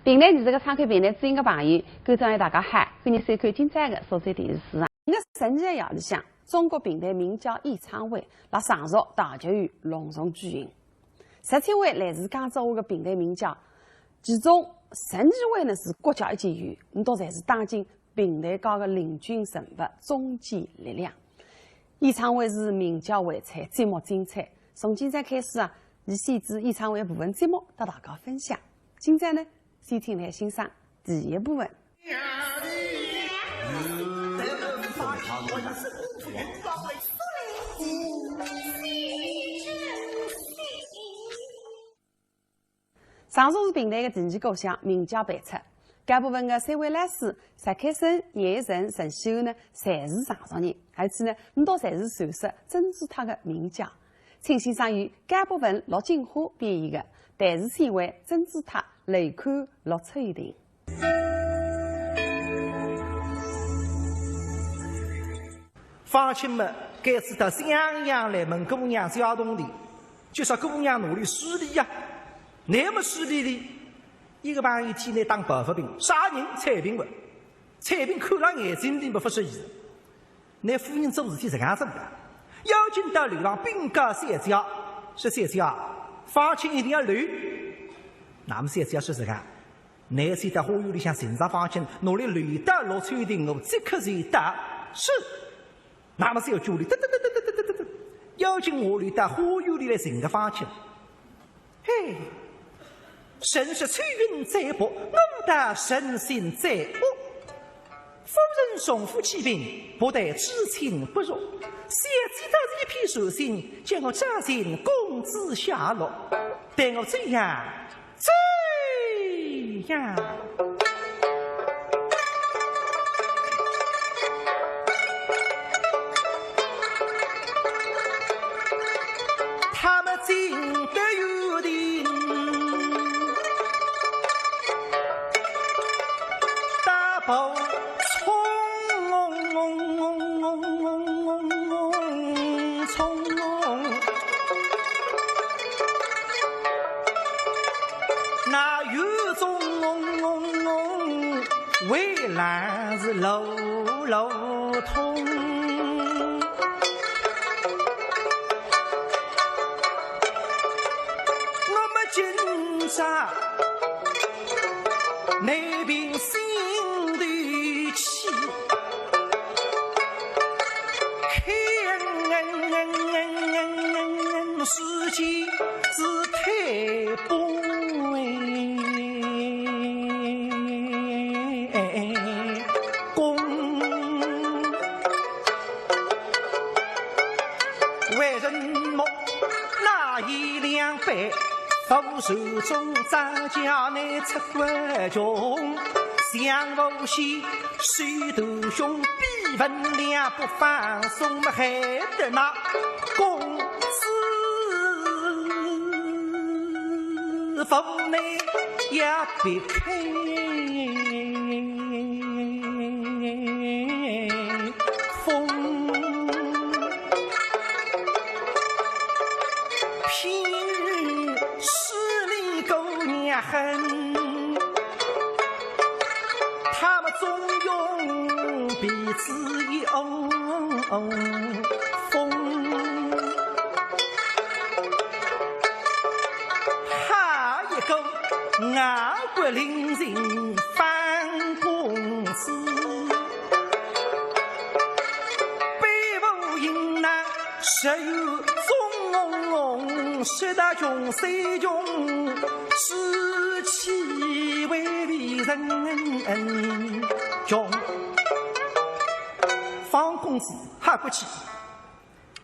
平台你这个参考平台知音的朋友，观众大家好，欢迎收看今朝的所在电视市场。那神奇的夜里向，中国平台名叫演唱会，辣上述大球园隆重举行。17位来自江浙沪的平台名叫，其中12位呢是国家一级园，很多侪是当今平台界的领军人物、中坚力量。演唱会是名叫会彩，节目精彩。从今朝开始啊，以选取演唱会部分节目和大家分享。今朝呢，先听来欣赏第一部分。上述是平台的第二歌项，名叫《白出》。该部分的3位老师石开生、叶一成、陈希欧呢，侪是上述人，而且呢，很多侪是传说珍珠塔的名将。请欣赏由该部分陆金花编演的台视天为珍珠塔雷看陆出一庭。乡亲们，该知道襄阳来问姑娘小动的，就说姑娘努力梳理呀，那么梳理的，一个朋友天内当白发兵，杀人蔡平文，蔡平看了眼睛里不发说意思，那夫人做事体这样子的，邀请到流浪兵家三家，说三家，乡亲一定要留，那么三家说这个。男子在花园里向寻找乡亲，努力留到陆川亭，我即刻就到是。那么是要助力，邀请我留到花园里来寻个乡亲。嘿，神是翠云在薄，我的神心在我。夫人送夫妻病，不得知情不若。谁知道这一片书信，将我扎进公子下落，待我这样。他们进得有的大步冲，那有种围栏是楼通。那边心头气，看世界是太不公，为人么那一两百。扶手中张家内出国穷，相无锡水头兄比分量不放松，害得那公子房内也别开风。恨，他们总用彼此一风，还一个外国领人反公司，背负迎难实有中十大穷谁穷。是气为离人穷，方公子还不起。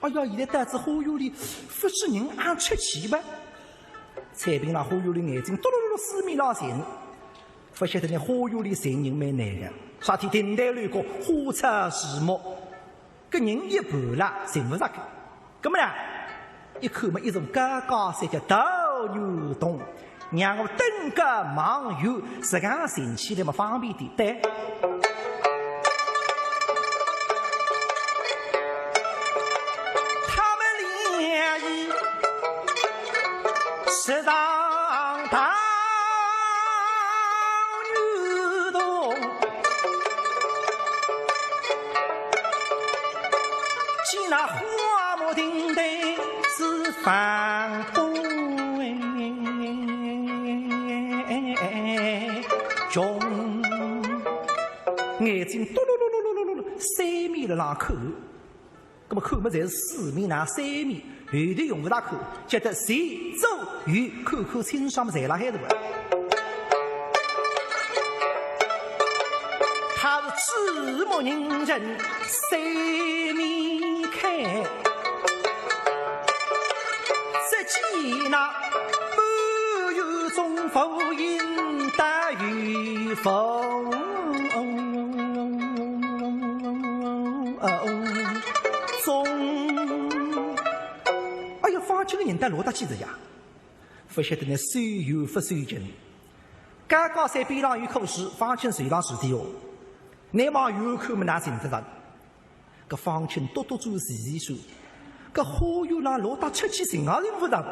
哎呀，现在单子花园里不是人俺出气吧？蔡平那花园里眼睛嘟噜噜四面老寻，不晓得那花园里寻人蛮难的。啥天顶台乱过，花草树木，个人一半了，寻不着个。咁么呢？一看嘛，一种高高三角斗牛洞。让我登个网游，自家寻起来嘛方便点。对，他们联谊食堂堂，放空中，眼睛嘟噜噜噜噜噜噜，三面了浪看，那么看么侪是四面呐，三面后头用不大看，觉得前左右看看清爽么侪辣海头啊。他是赤目认真，三面看，只见那满园中浮云大雨风。哎呀，方清的人带罗大记着呀，不晓得那手有不手劲。刚刚山边上有棵树，方清垂上树底哦。那往远看么，哪寻得着？搿方清多多做细说，搿花园上罗大吃起人啊人不着，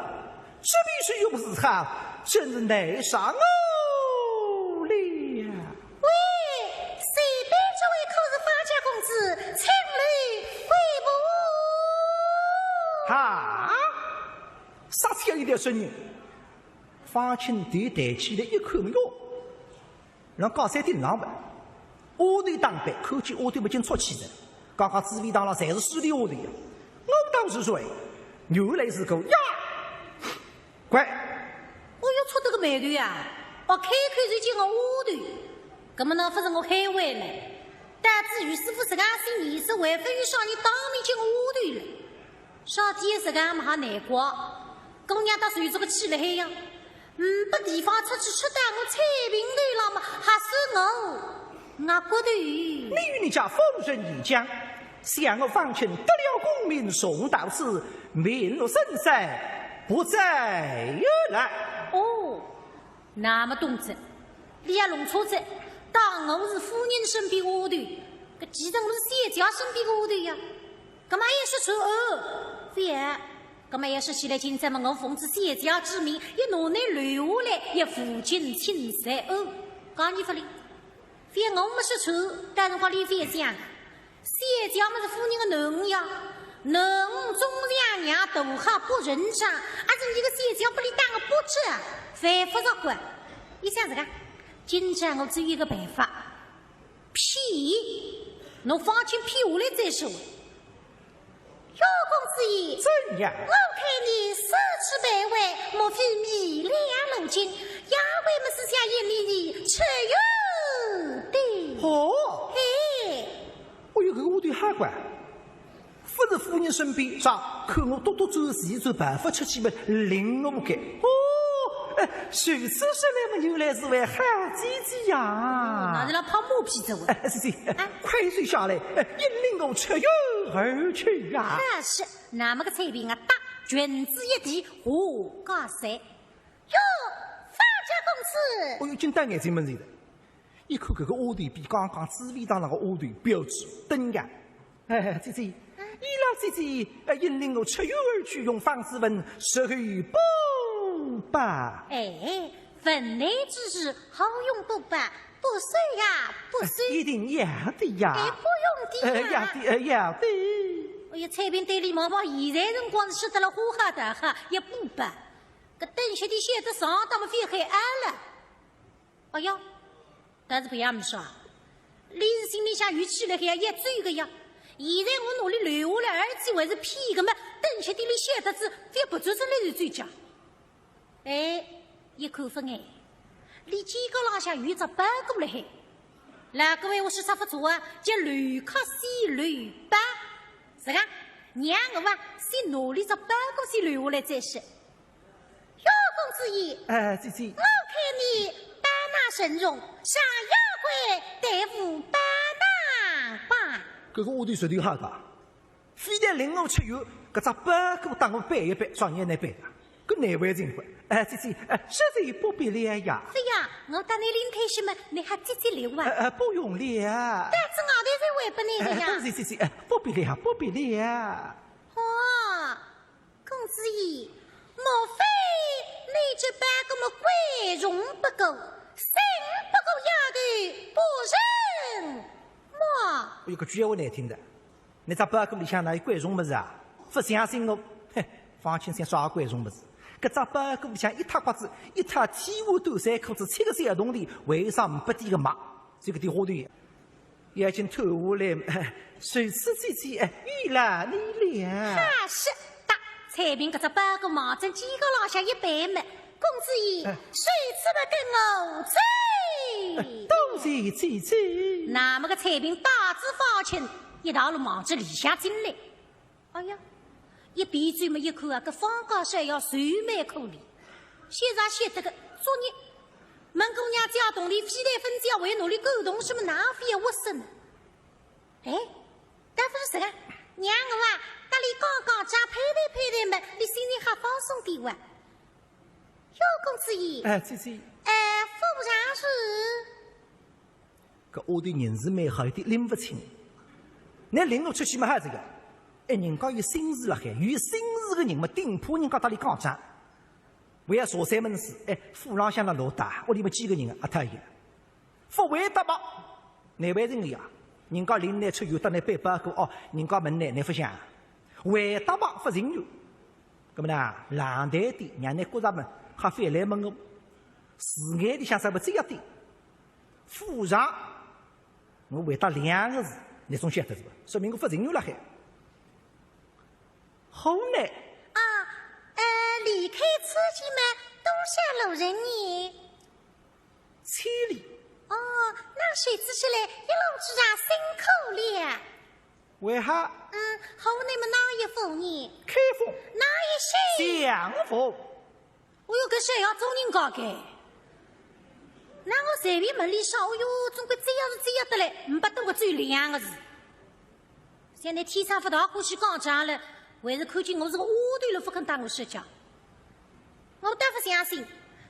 这必须用是他，真是难上哦了。喂，谁边这位可是方家公子，请来回府。哈，啥子样一条声音？方清头抬起来一看哟，让高山顶上吧。阿头当班，看见阿头不禁出气了。刚刚紫薇堂上侪是势力阿头呀，我当是谁？原来是个呀！乖，我又出这个眉头呀！我开就见我阿头，搿么能不是我开会了？但至于师傅自家心意是为非与少年当面见我阿头了，少天自家么还难过，姑娘到随着个气了海呀！把地方出去吃蛋，我菜平头了嘛，还是我。我骨头，你与你家丰人一将，想我方清得了功名送到此，名落深山，不再而来。哦，那么懂子，你也弄错子，当我是夫人身边阿头，搿其实我是谢家身边阿头呀，干嘛也是错哦？非然，干嘛也是起来今朝么？我奉旨谢家之名，也拿你留下来，也负尽亲善哦。讲你不灵。非我没是错，但是话你非想，谢家么是夫人的囡呀，囡中两娘都好不认账，而且一个谢家不里当个不知，反复着管。你想这个？今朝我只有一个办法，批，侬放心批下来再说。有公子爷，怎样？我看你奢侈百味，莫非米粮如金？雅为么是想眼里你吃哟的？哦，嘿，我有个阿头哈管，不是夫人身边，啥？看我多多做事做办法出去么，令我不该。哦，如此说来么，原来是位好姐姐呀！那是那泡沫皮子我。姐姐，快水下来，引领我吃哟而去呀！那是，那么个菜饼啊，打卷子一提，火高山。哟，方家公子，我有睛大眼睛么子的，一看这个阿头比刚刚紫薇堂那个阿头标致登呀！姐姐，伊拉姐姐引领我吃药而去，用方子问是后不罢。哎，分内之事好用不罢，不随呀，不随。一定要的呀！哎，不用的呀。要的。哎呀，菜品对里毛毛，现在辰光是晓得了花哈大哈，也不罢。搿等歇的写得上，他们非黑暗了。哎呀，但是不要么说，你是心里想语气了海也追个呀。现在我努力留下来，而且还是骗个嘛，等歇的里写得字，非不做出来是最佳。哎，一口分哎，你几个浪下遇着搬过来海，那各位我是啥不做啊？叫旅客西旅搬，是个娘我嘛，先努力着搬过去留下来再说。哟，公子爷，姐姐，我看你搬那神容，上要会对付搬那吧。这个阿头舌头好大，非得令我吃药，搿只八股当我背一背，上也难背的，搿难为情不？姐姐，实在不必了呀。非呀，我当你领开些嘛，你还直接留啊？不用了。但是外头才会不你的呀。姐，不必了，不必了。哦，公子爷，莫非你这般个么贵容不够，心不够丫头不认么？有个句话难听的，你只八股里向哪有贵重么子啊？不相信我，方清山耍怪种物事，搿只八股里向一塌瓜子，一塌天下端山裤子，七个山洞里为啥500点个马？就搿点花头眼睛透下来，谁此姐姐遇了你俩？哈是的，彩屏搿只八个毛针肩高老下一摆嘛，公子爷，谁此不跟我追？多谢姐姐。那么个彩屏大字方清一道路往这里下进来，哎呀，一闭嘴么一看啊，搿方高山要愁眉苦脸，写上写得个作业。门姑娘家洞里飞来分家为奴隶沟通什么哪非要我生呢？哎，大夫是啥个？娘我啊，大里刚刚家配对们，你心里还放松点哇？哟，公子爷，姐姐，府上是搿丫头人是蛮好，有点拎不清。那领我出去嘛还这个？人家有心事了海，有心事的人嘛，顶怕人家大里讲讲。为了茶山门事，府浪向的老大，屋里面几个人啊，太严。不回答吧，难为情的呀。人家临来出游，得那背包过哦，人家问呢，你不想回答吧，不承认。那么呢，冷淡点，让那国人们还翻来问我，字眼里向啥么这样点？府上，我回答2个字，你总晓得是吧？说明我不承认了还。后来。离开此地嘛，东下路人呢千里。哦，那谁知起来一路之上辛苦了。为何？后你们哪一府呢？开封。哪一县？相府。我有个谁要做人家的？那我随便门里上，哦哟，总归这样是这样的嘞，不等我只有2个字。现在天上不大欢喜讲讲了，还是看见我是个丫头了，不肯当我说教。我倒不相信，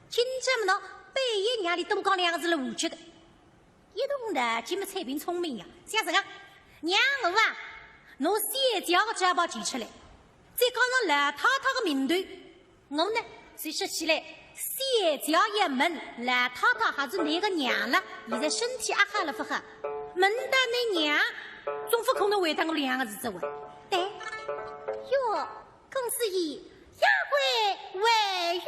今朝么喏，半夜娘里东讲2个字了胡吃的。一动呢，今么彩屏聪明呀，想什么？娘我啊，拿先叫个家宝提出来，再讲上烂塌塌的名头，我呢，就说起来，先叫一门烂塌塌还是那个娘了，现在身体阿哈了不哈？门的那娘，总不可能回答我2个字之外。对，哟，公子爷。下回为与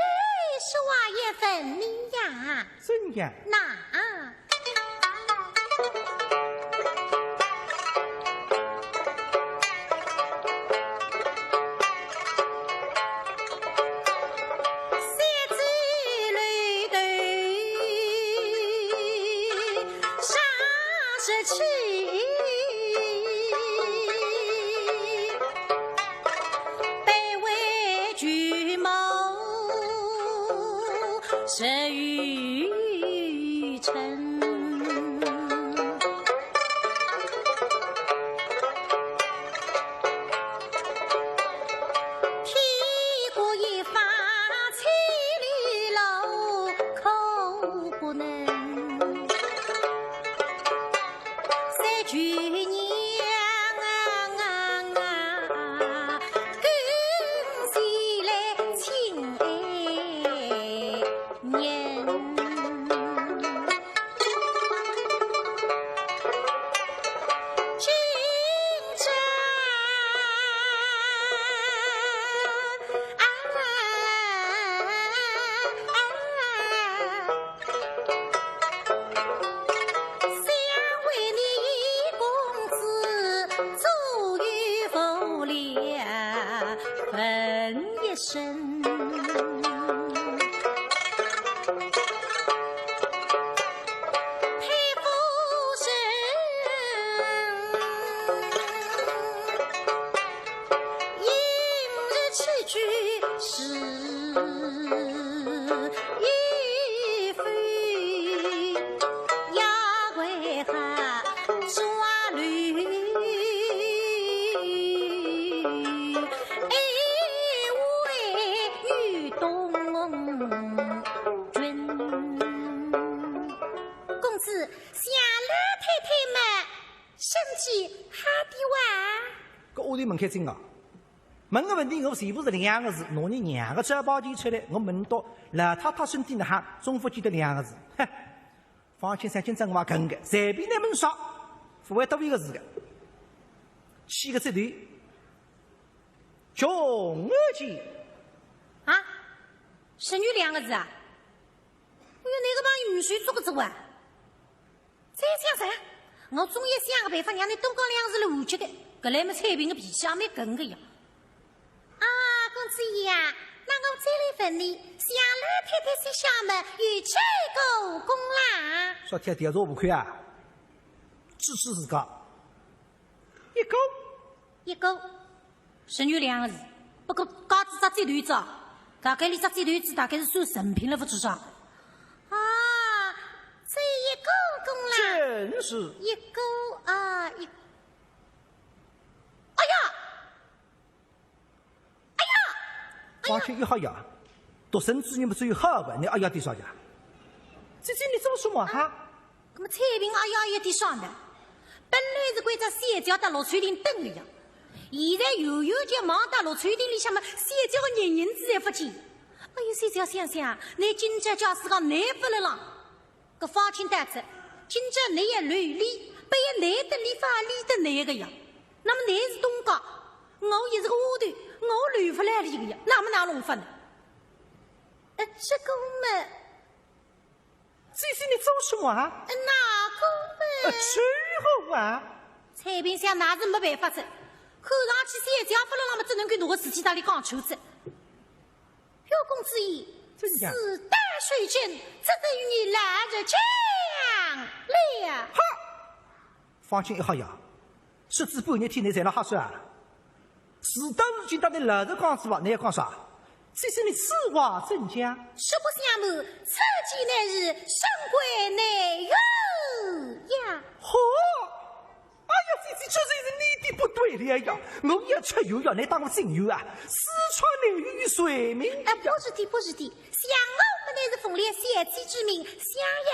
说话也分明呀。真呀？那三子绿豆上是去。是雨尘，天过一发千里路，口不能。三句娘跟起来亲爱年。身，佩服神，今日此举是一非，要为他抓驴。公子，想老太太们身体好的哇？搿屋里门开真啊！问个问题我全部是2个字，拿你2个纸包钱出来，我问到老太太身体呢哈，总不记得2个字。哼，方清山今朝我也跟个，随便那门说，不会多一个字的。起个这头，穷儿计。剩女2个字啊！我有哪个帮允许做个做啊？再讲啥？我总也想个办法让你东讲2字逻辑的，搿来么彩屏个皮下没跟个呀！啊，公子爷呀，那我再来问你，下来太太在厦门有几个公啦？说天调查不亏啊！支持自家，一个，剩女2个字，不过嘎子只最段子啊，大概里只最段子大概是算成品了，不知道。啊，这一个公啦，真是一个啊一，哎呀！光缺1号呀，独生子女不只有好个，你哎呀得啥呀？姐姐你怎么说嘛哈？那么彩屏哎呀也得上的，本来是规则先叫到陆川亭等的呀，现在悠悠就忙到陆川亭里向嘛，先叫个人子也不见。哎呦，谁只要想想，你今朝假使讲难不了了，搿方清单子，今朝你也乱理，不也难得理法理得难个呀？那么你是东家，我也是个丫头，我乱不来理个呀，那么哪弄法呢？这个嘛，姐姐你做什么啊？哪个嘛？最后啊！彩屏上那是没办法子，看上去三家不了，那么只能够拿个事体打里讲球子。哟，公子爷，子弹水阵，只得与你来着讲了。哈，放心1号呀，十指半日天内才能哈说啊！事到如今，当你老实讲实话，你要讲啥？姐姐你此话怎讲？实不相瞒，此计乃是神鬼内有呀。嚯！哎呀，姐姐，这才是你的不对了呀！我要吃药要你当我亲友啊！四川内有与谁名？不是的，不是的，像我们乃是奉了贤妻之命，想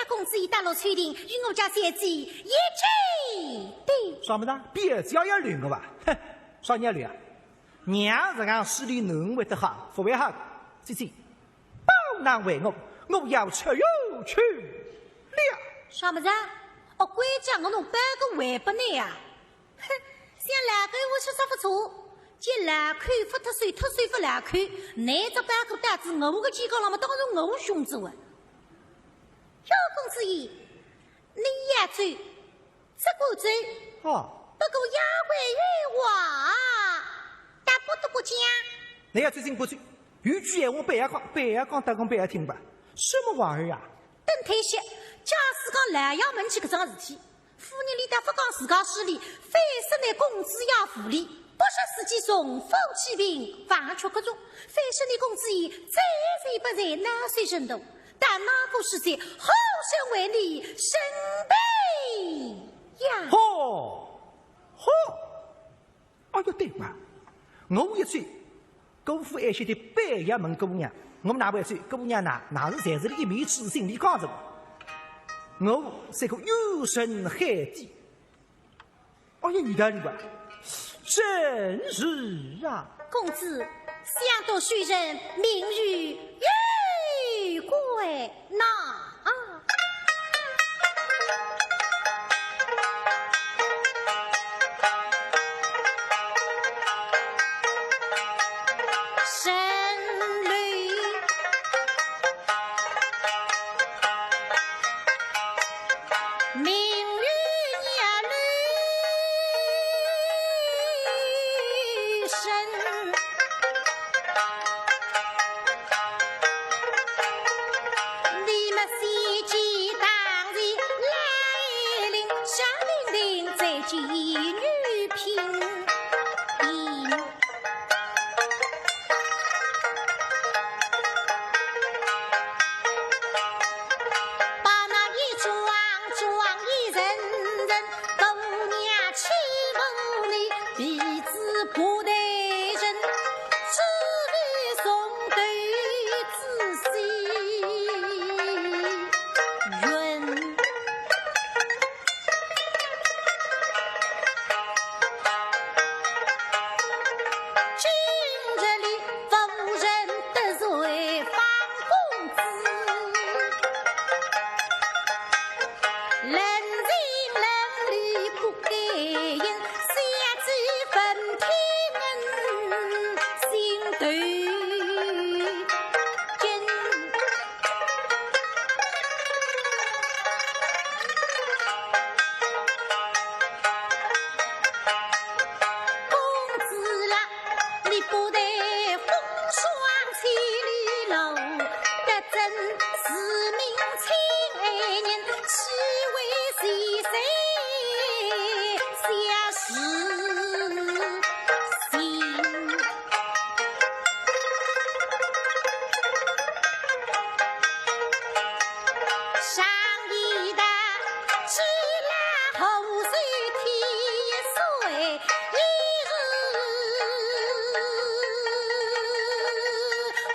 要公子爷打落翠亭，与我家贤妻一起的。啥么子？别叫要乱个吧？哼，啥人要乱啊？娘是讲市里能为得好，不为好。姐姐，包难为我，我要吃药去了。啥么子？哦，规矩我弄半个还不难啊！哼，像两个我吃啥不错，就两口不脱水，脱水不两口，哪只半个单子我个肩高了嘛，当然我胸子啊！小公子爷，你也走，这个走。哦。不过要回原话，但不得不讲。你要最近不追，有句闲话白要讲，白要讲，得讲白要听吧？什么玩意儿啊？等退休，假使讲来要问起搿桩事体，夫人里头不讲自家势利，非是拿公子要负理，不是自己从风起平，放出各种，非是你公子爷再谁不在纳税程度，但哪个是在后生为你身背呀？好，哎呦对嘛，我一追，姑父爱惜的半夜问姑娘，我们哪位追？姑娘哪是在这里一面之心里讲着我是个有神海底，哎呀你的吧，真是啊！公子想夺虚人，名誉与归哪啊？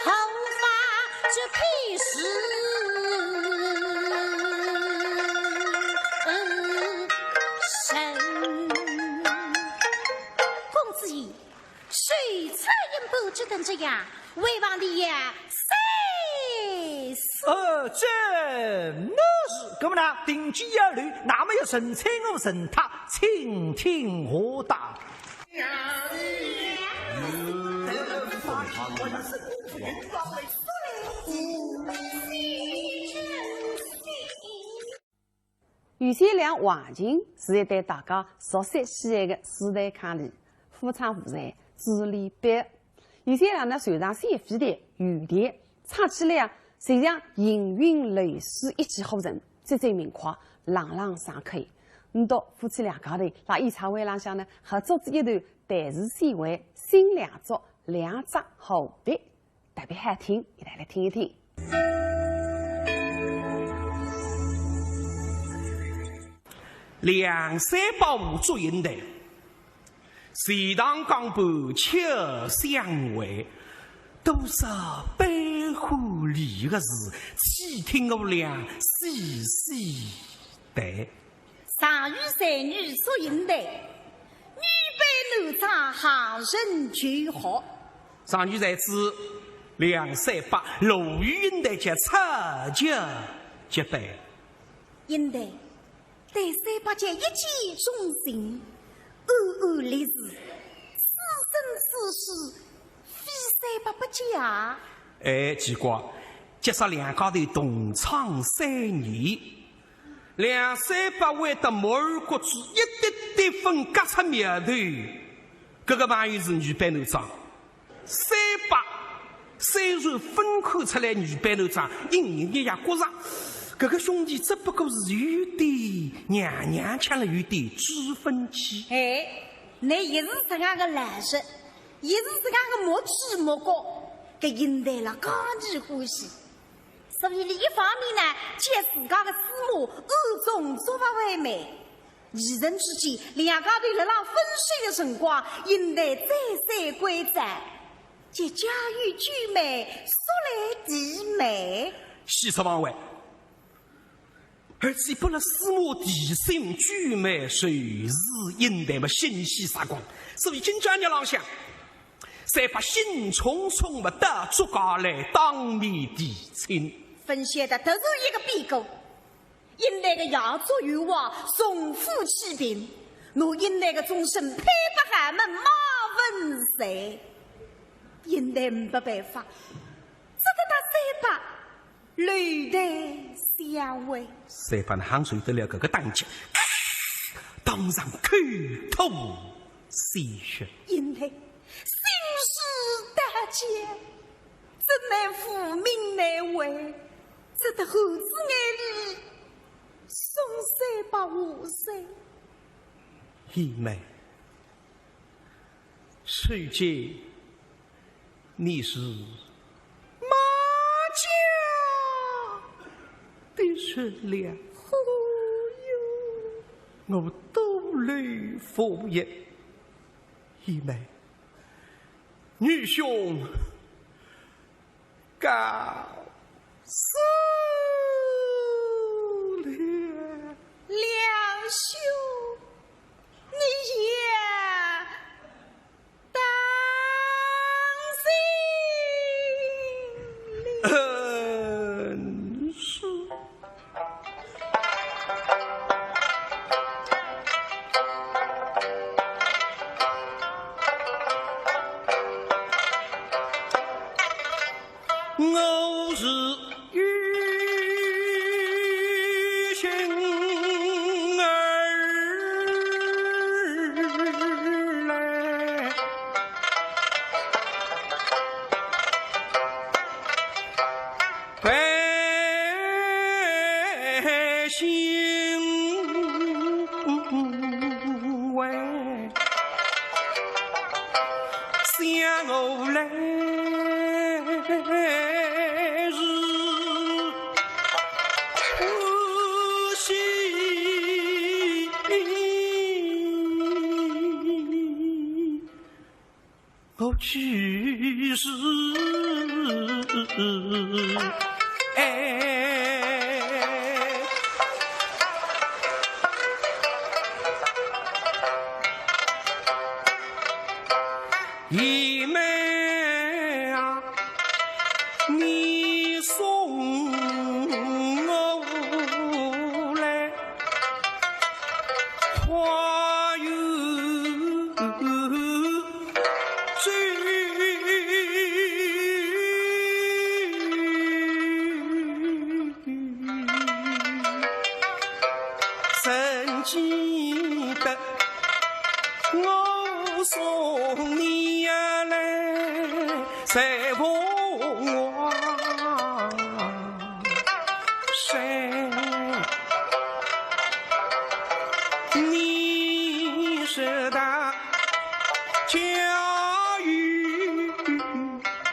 后发这屁事。只等这样，为王的呀，谁死？真的是，哥们呐，定机要虑，那么要神采我神他，请听我答。于先良、王琴是一对大家熟悉喜爱的四代伉俪，夫唱妇随，支离别。于先良呢，船上先飞的雨蝶，唱起来啊，就像行云流水一气呵成，最最明快，朗朗上口。到夫妻两家头在演唱会浪向呢，合作这一段台词先为新两作两只后别，特别好听，一起来听一听。梁山伯与祝英台。谁当江畔秋相会，多少悲欢离合时，岂听我俩细细谈。上与才女祝英台，女扮男装行人俱好。上女在此，梁山伯陆羽英台皆插脚结伴。英台对三八节一见钟情。暗暗立誓，此生此世非三八不嫁。结果结束两家头同窗3年，梁山伯为得摩尔国主一滴滴分割出苗头。这个朋友是女扮男装，山伯虽然分看出来女扮男装，隐隐约约觉着这个兄弟只不过是有点娘娘腔了，有点脂粉气。那一是这样的蓝色，一是这样的莫吃莫觉，给引来了刚毅欢喜。所以，一方面呢，借自家的师母暗中做法为美；二人之间，两家头辣辣分水的辰光，引来再三归战，即家喻俱美，说来极美。喜出望外。而且不了师母提醒俱美，谁是应台么欣喜杀光？所以今朝日朗向，才把兴冲冲的到诸家来当面提亲，分析的都是一个变故。因那个要做冤枉，重复欺骗，我因那个终身配不寒门马文谁？因那没办法，只得他三八泪带相会。三八喊受得了这个当家，当场口吐鲜血。因那心事大结，只奈父命难违，只得猴子眼里送三八无声。姨妹，谁见你是马家的人良？哦哟，我多虑敷衍。姨妹，女兄告辞了。梁兄，你也当心了。是。我是与心儿来，百姓为想我来。我去世，姨妹啊，你送我来花有醉，曾记得我送你呀来在凤凰山，你是他家有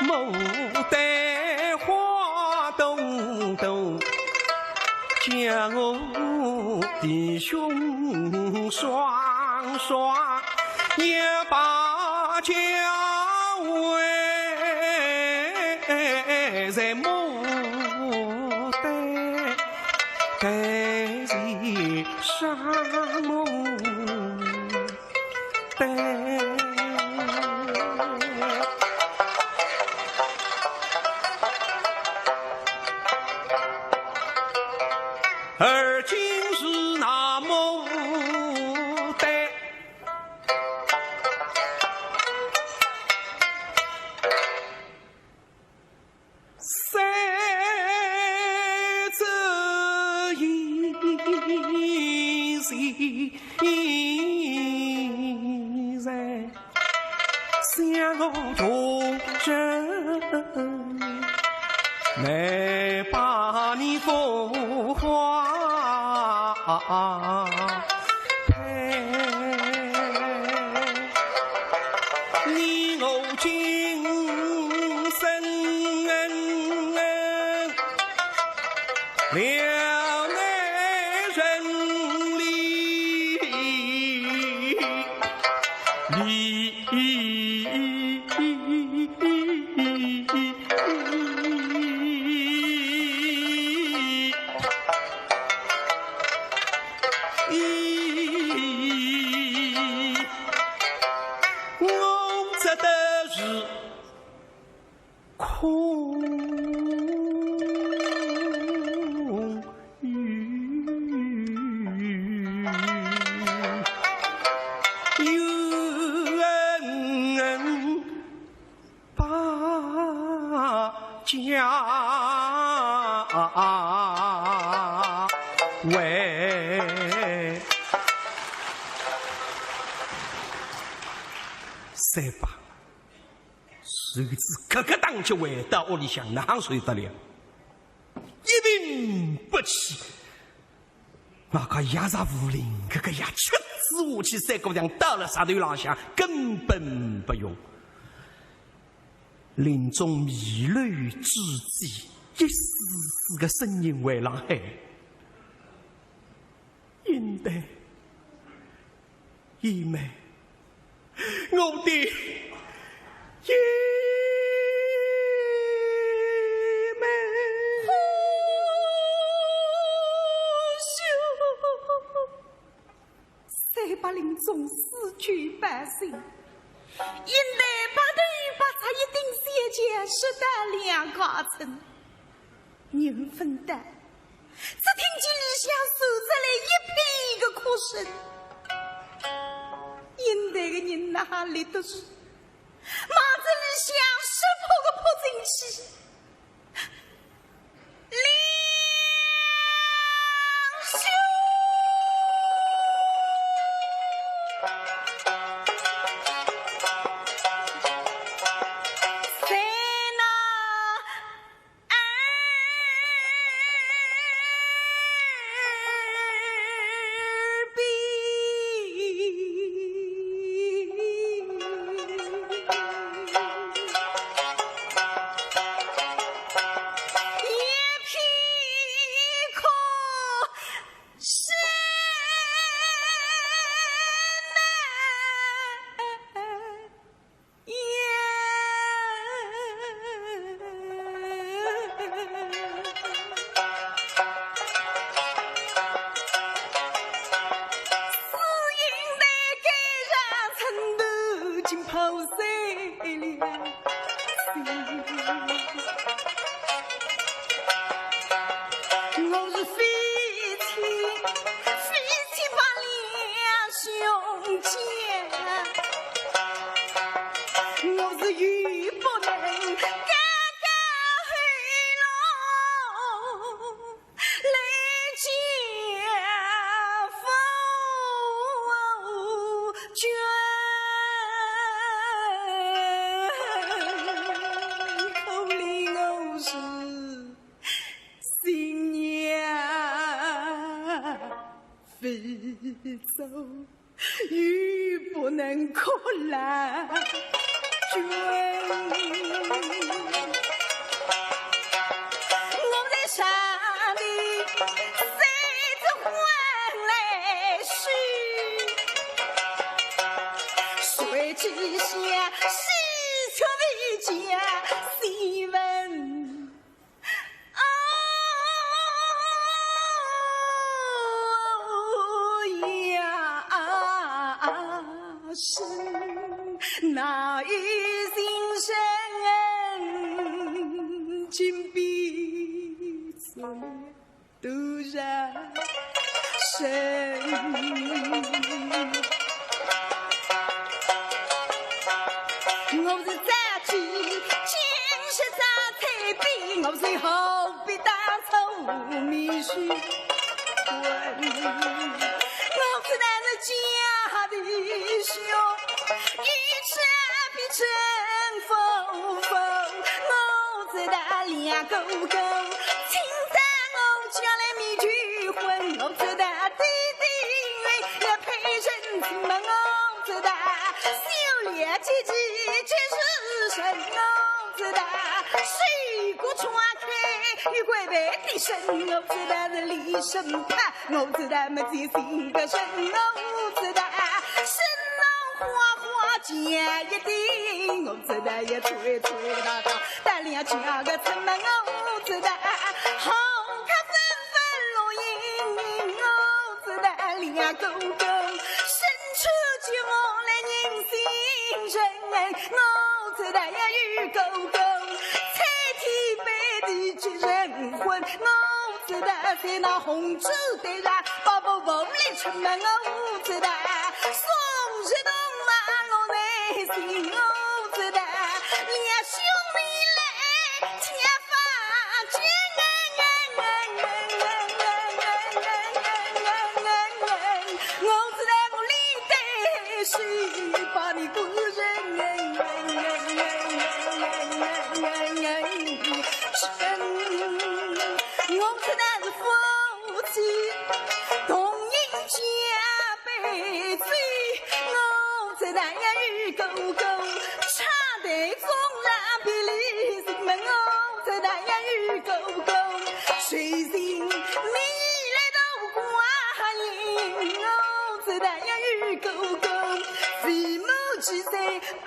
牡丹花朵朵，叫我弟兄双双也把家为在牡丹盖在沙漠丹。而今是那牡丹，三洲一人，向我同真，来把你风花配，你我今生两爱人我这都是空语，有人把家为三八，谁知这个当就回到屋里向哪睡得了？一定不起。那个亚萨武林，这个呀，屈指武器三姑娘到了沙头浪向，根本不用。林中迷泪之际，一丝丝的声音回浪海，应得姨妹，我的姨妹。三八林中死去百姓，因来把头把他一定血钱拾得2家村，人分担，只听见里向传出来一片一个哭声。因来的人哪里都是马子里向石破个扑进去，两兄。兄姐，我是欲不能干黑龙来见夫君。非走欲不能可来君，我在山里谁着还来许，谁知下喜鹊未见细问。是那一心生金碧色突然生，我是早起今是早彩笔，我最后必当初迷须我是那是家的兄，一生比争风风，我知道两个狗，亲在我家来迷聚婚，我知道弟弟也配人情嘛，我知道修炼姐姐却是神，我知道水果传开与鬼背的神，我知道是李生派，我知道没记性的神，我知道神能花花见一定，我知道也吹吹打打但两家个城门，我知道好看纷纷落盈盈，我知道两狗狗伸出寂寞来人心人，我知道呀与狗狗彩天白地去人魂，我知道在那红纸对上宝宝无力出门，我知道送日东马我内心，我知道两兄妹来吃饭去，我知道我里得水把你过人我知道是夫妻同饮加杯醉，我知道呀与狗狗插在风浪比里心门，我知道呀与狗狗随心你来到挂影，我知道呀与狗狗父母几岁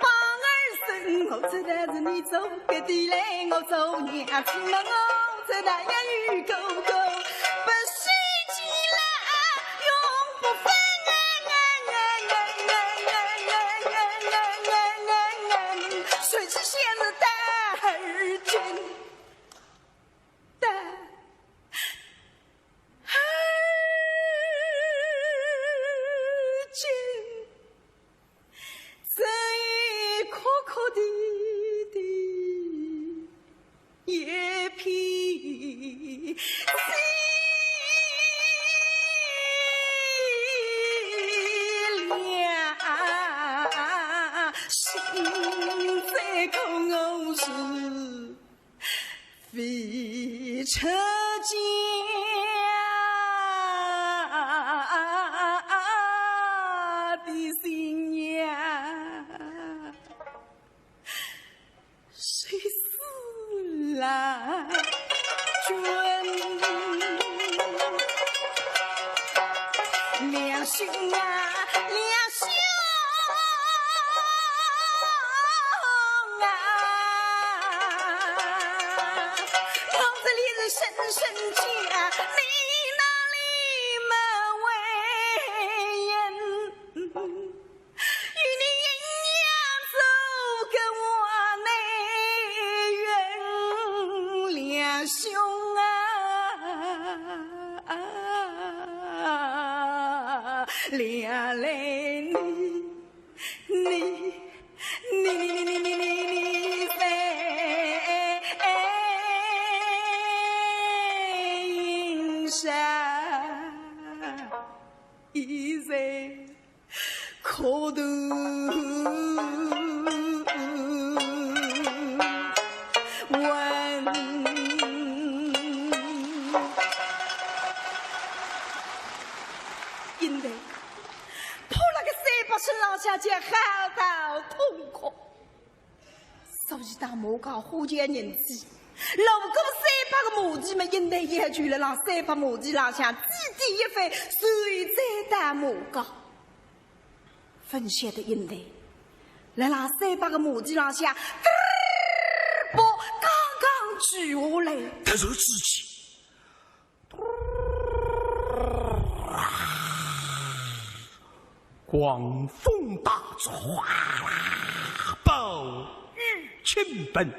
帮儿生，我知道是你走个地来我走娘亲嘛，我知道呀与狗狗不是急了永不分，谁知现在大儿君大儿君在苦苦的也披心在空我是非车家的新娘，谁是郎君？两兄啊，两兄房子里是深深家，你哪里门为人？与你阴阳走跟我内缘，两兄啊，两泪。可头问，因为破了个3把孙老小姐好到痛苦，所以大魔教忽见人子。如果300个母鸡们因为也去了让300母鸡老乡集体一番，谁在大魔教？分析的因为，来让300个母鸡老乡，波刚刚举下来，突然之间，狂风大作，暴雨倾盆。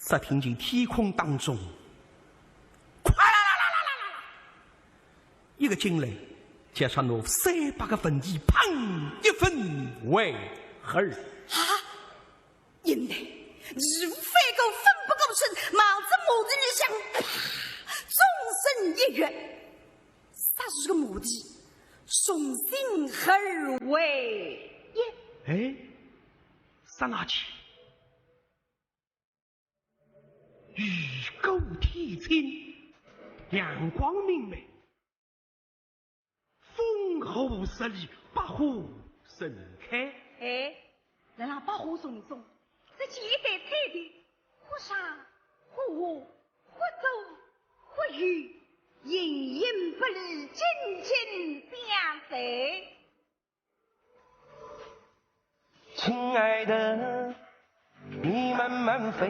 只听见天空当中，哗啦啦啦啦啦啦，一个惊雷，加上那300个粉衣，砰一分为二。啊！因为日无非狗分不够称，毛子母鸡里想，啪，纵身一跃，30个母鸡，从心而为一。哎，刹那间，雨过天晴，阳光明媚，风后十里，百花盛开。哎，来让百花丛中，这几代彩的，或上或下，或走或雨，形影不离，紧紧相随。亲爱的，你慢慢飞，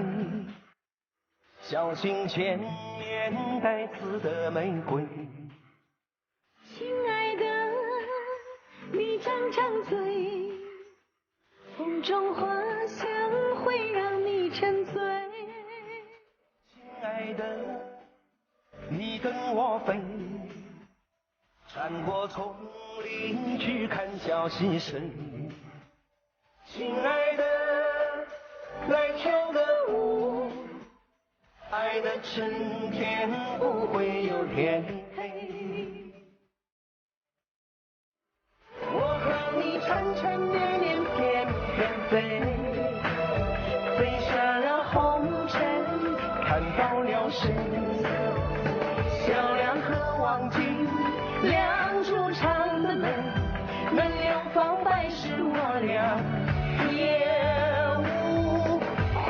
小心前面带刺的玫瑰。亲爱的，你张张嘴，风中花香会让你沉醉。亲爱的，你跟我飞，穿过丛林去看小溪水。亲爱的，来跳个舞，爱的春天不会有天黑。我和你缠缠绵绵，翩翩飞，飞下了红尘，看到了谁？小两河忘尽两处长的泪，难留芳百世我俩也无悔。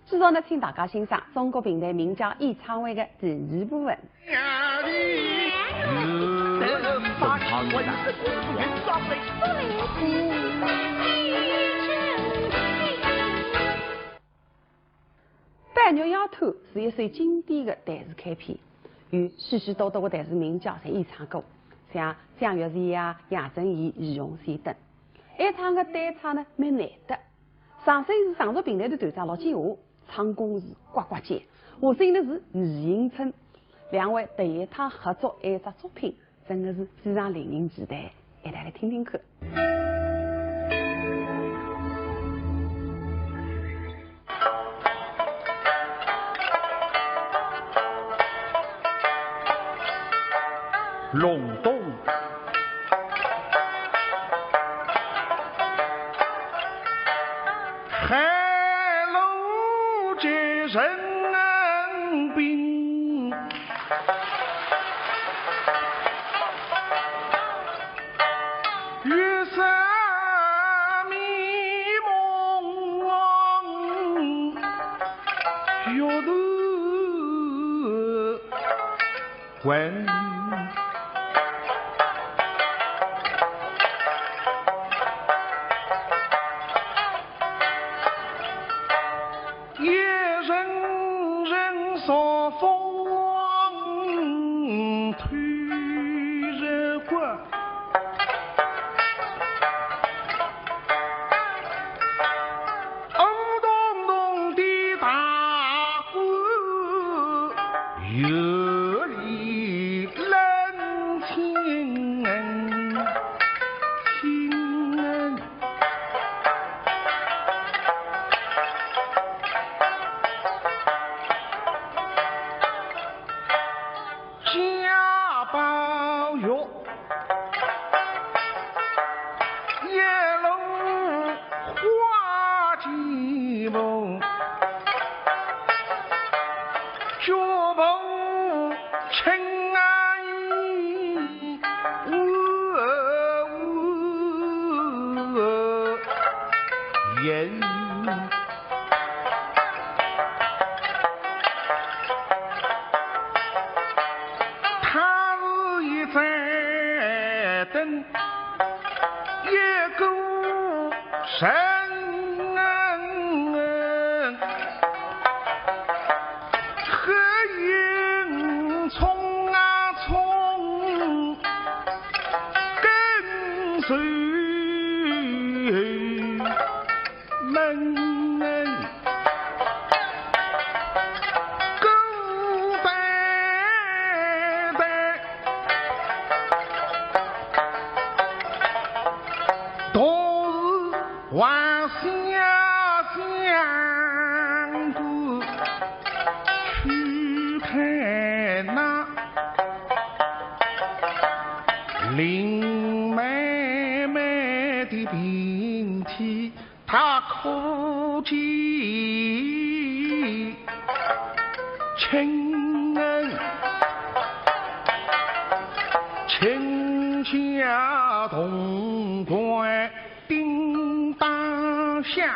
接着呢，请大家欣赏中国评弹名家演唱会的第2部分。《白鸟丫头》是一首经典的电视开篇，有许许多多的电视名家侪演唱过，像蒋玉嬿啊、杨振仪、于洪先等。演唱的单唱呢蛮难得。上身是上述平台的团长陆建华，唱功是呱呱尖，下身呢是余迎春。两位第一趟合作一只作品，真的是非常令人期待，一起来听听看。隆冬，海陆皆人兵，月色迷蒙，月头问。有里冷宝玉，夜龙花鸡梦，脚步轻安逸，人。他日一盏灯，一股神。万下相顾，去看那林妹妹的病体，她哭泣亲恩，亲家潼关叮当响。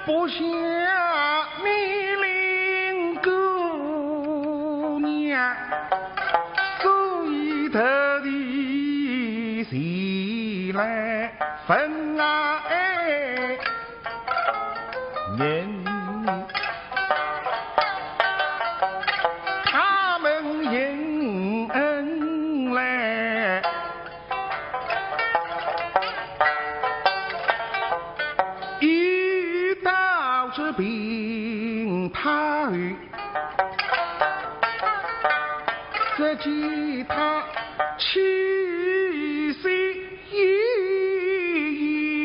不下密令姑娘，所以特地前来分爱人。他们迎恩来，这病他与只见他气息一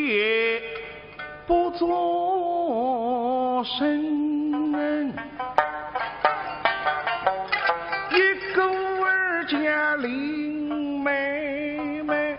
夜不作声，一个儿家林妹妹。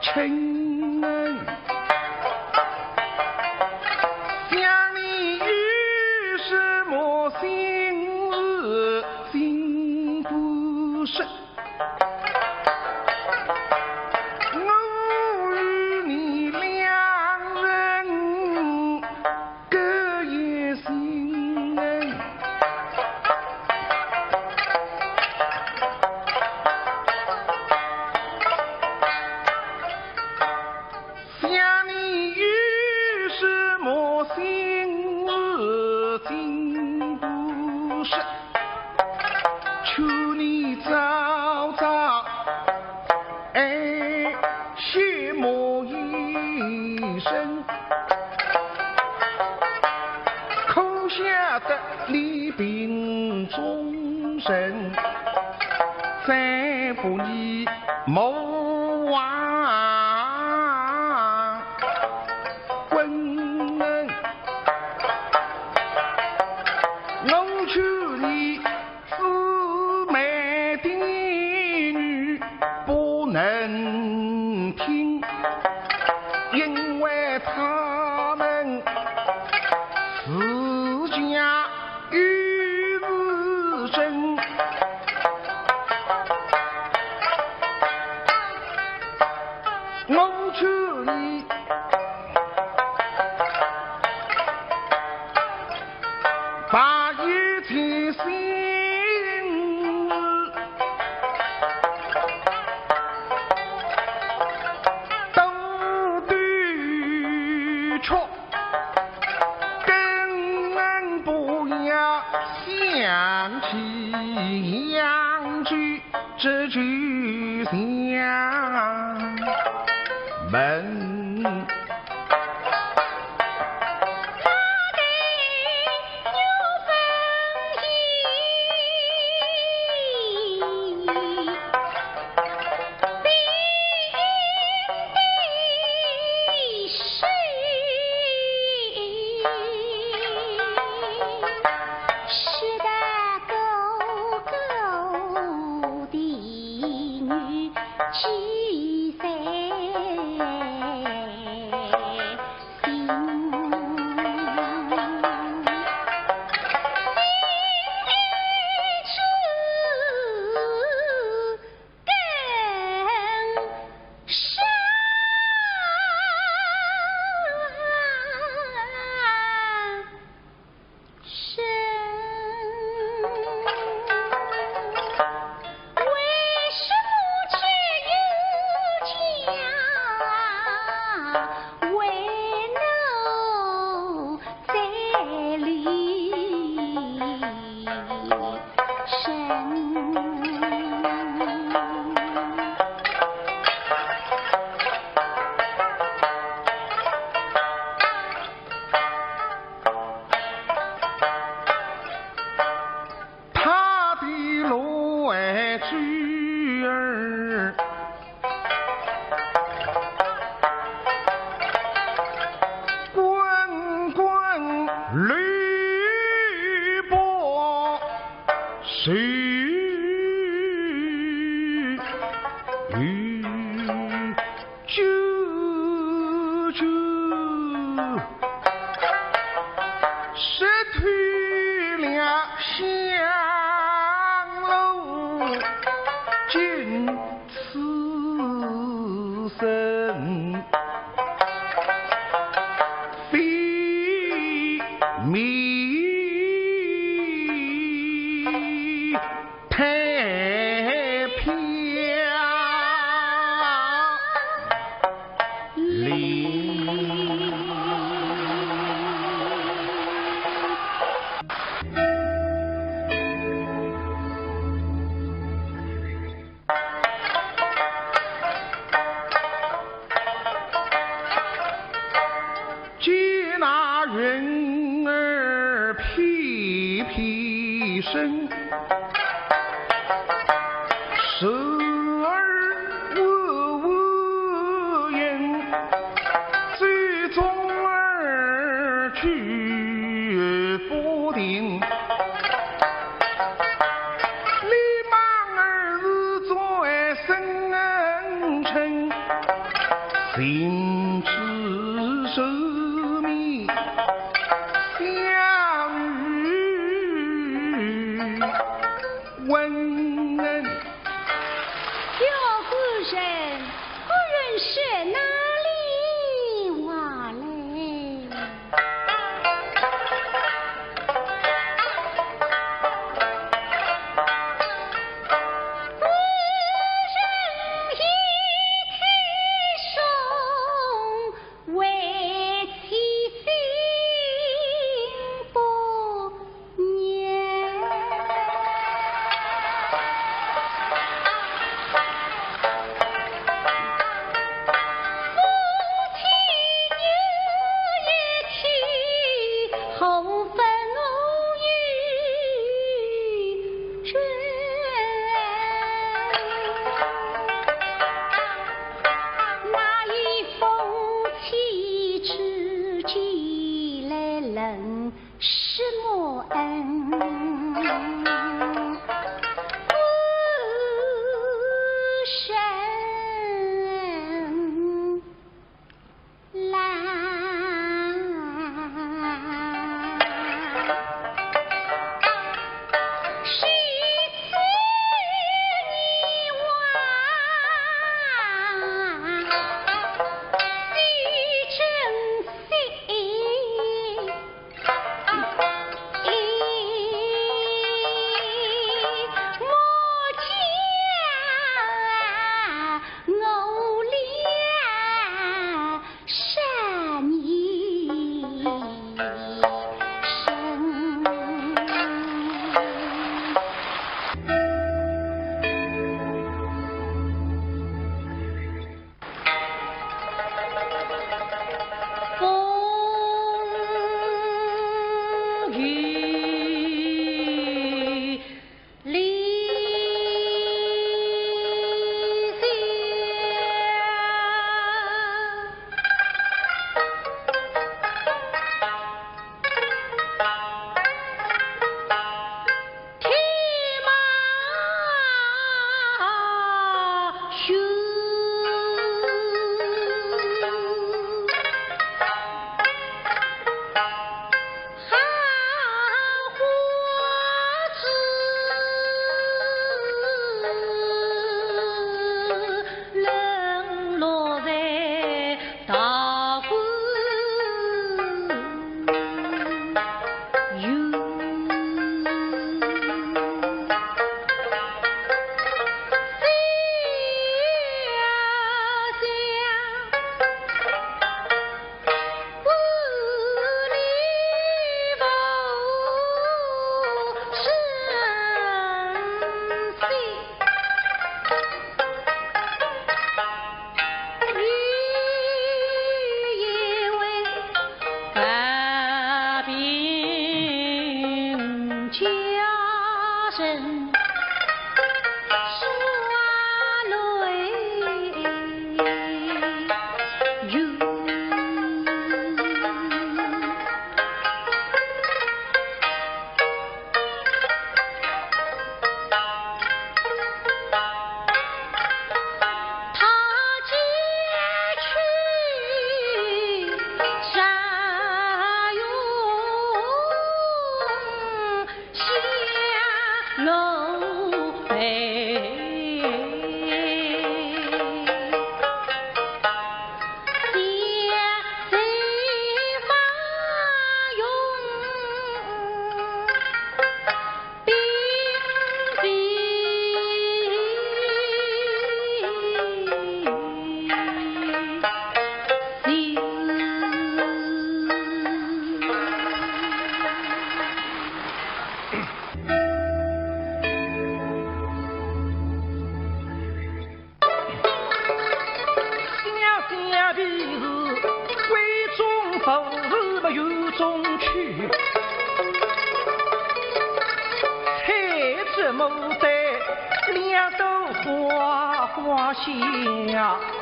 亲恩，想你于什么心事心不深。我与你两人各有心恩，想你于什么心事心不深，求你早早谢幕一声，可晓得你病终身，再不你莫忘恩恩，我求你姊妹的女不能听，因为他们自家与是真。我求你把一切心都对错，跟人不要想起养居这句相门。情之寿命相遇温恩。小夫人，夫人是哪里话嘞？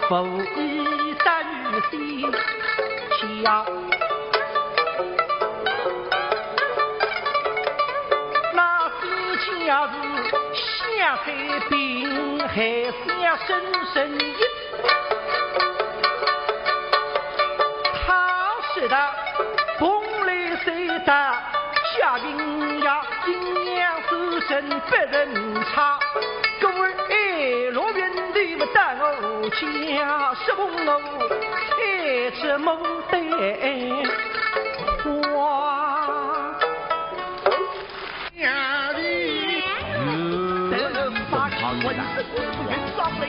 不以杀于心下，那是假是相害并害相生生一，人别人差，各位哎，路边的不等我家，什么我才这么得花呀哩，等把文字功夫云上来。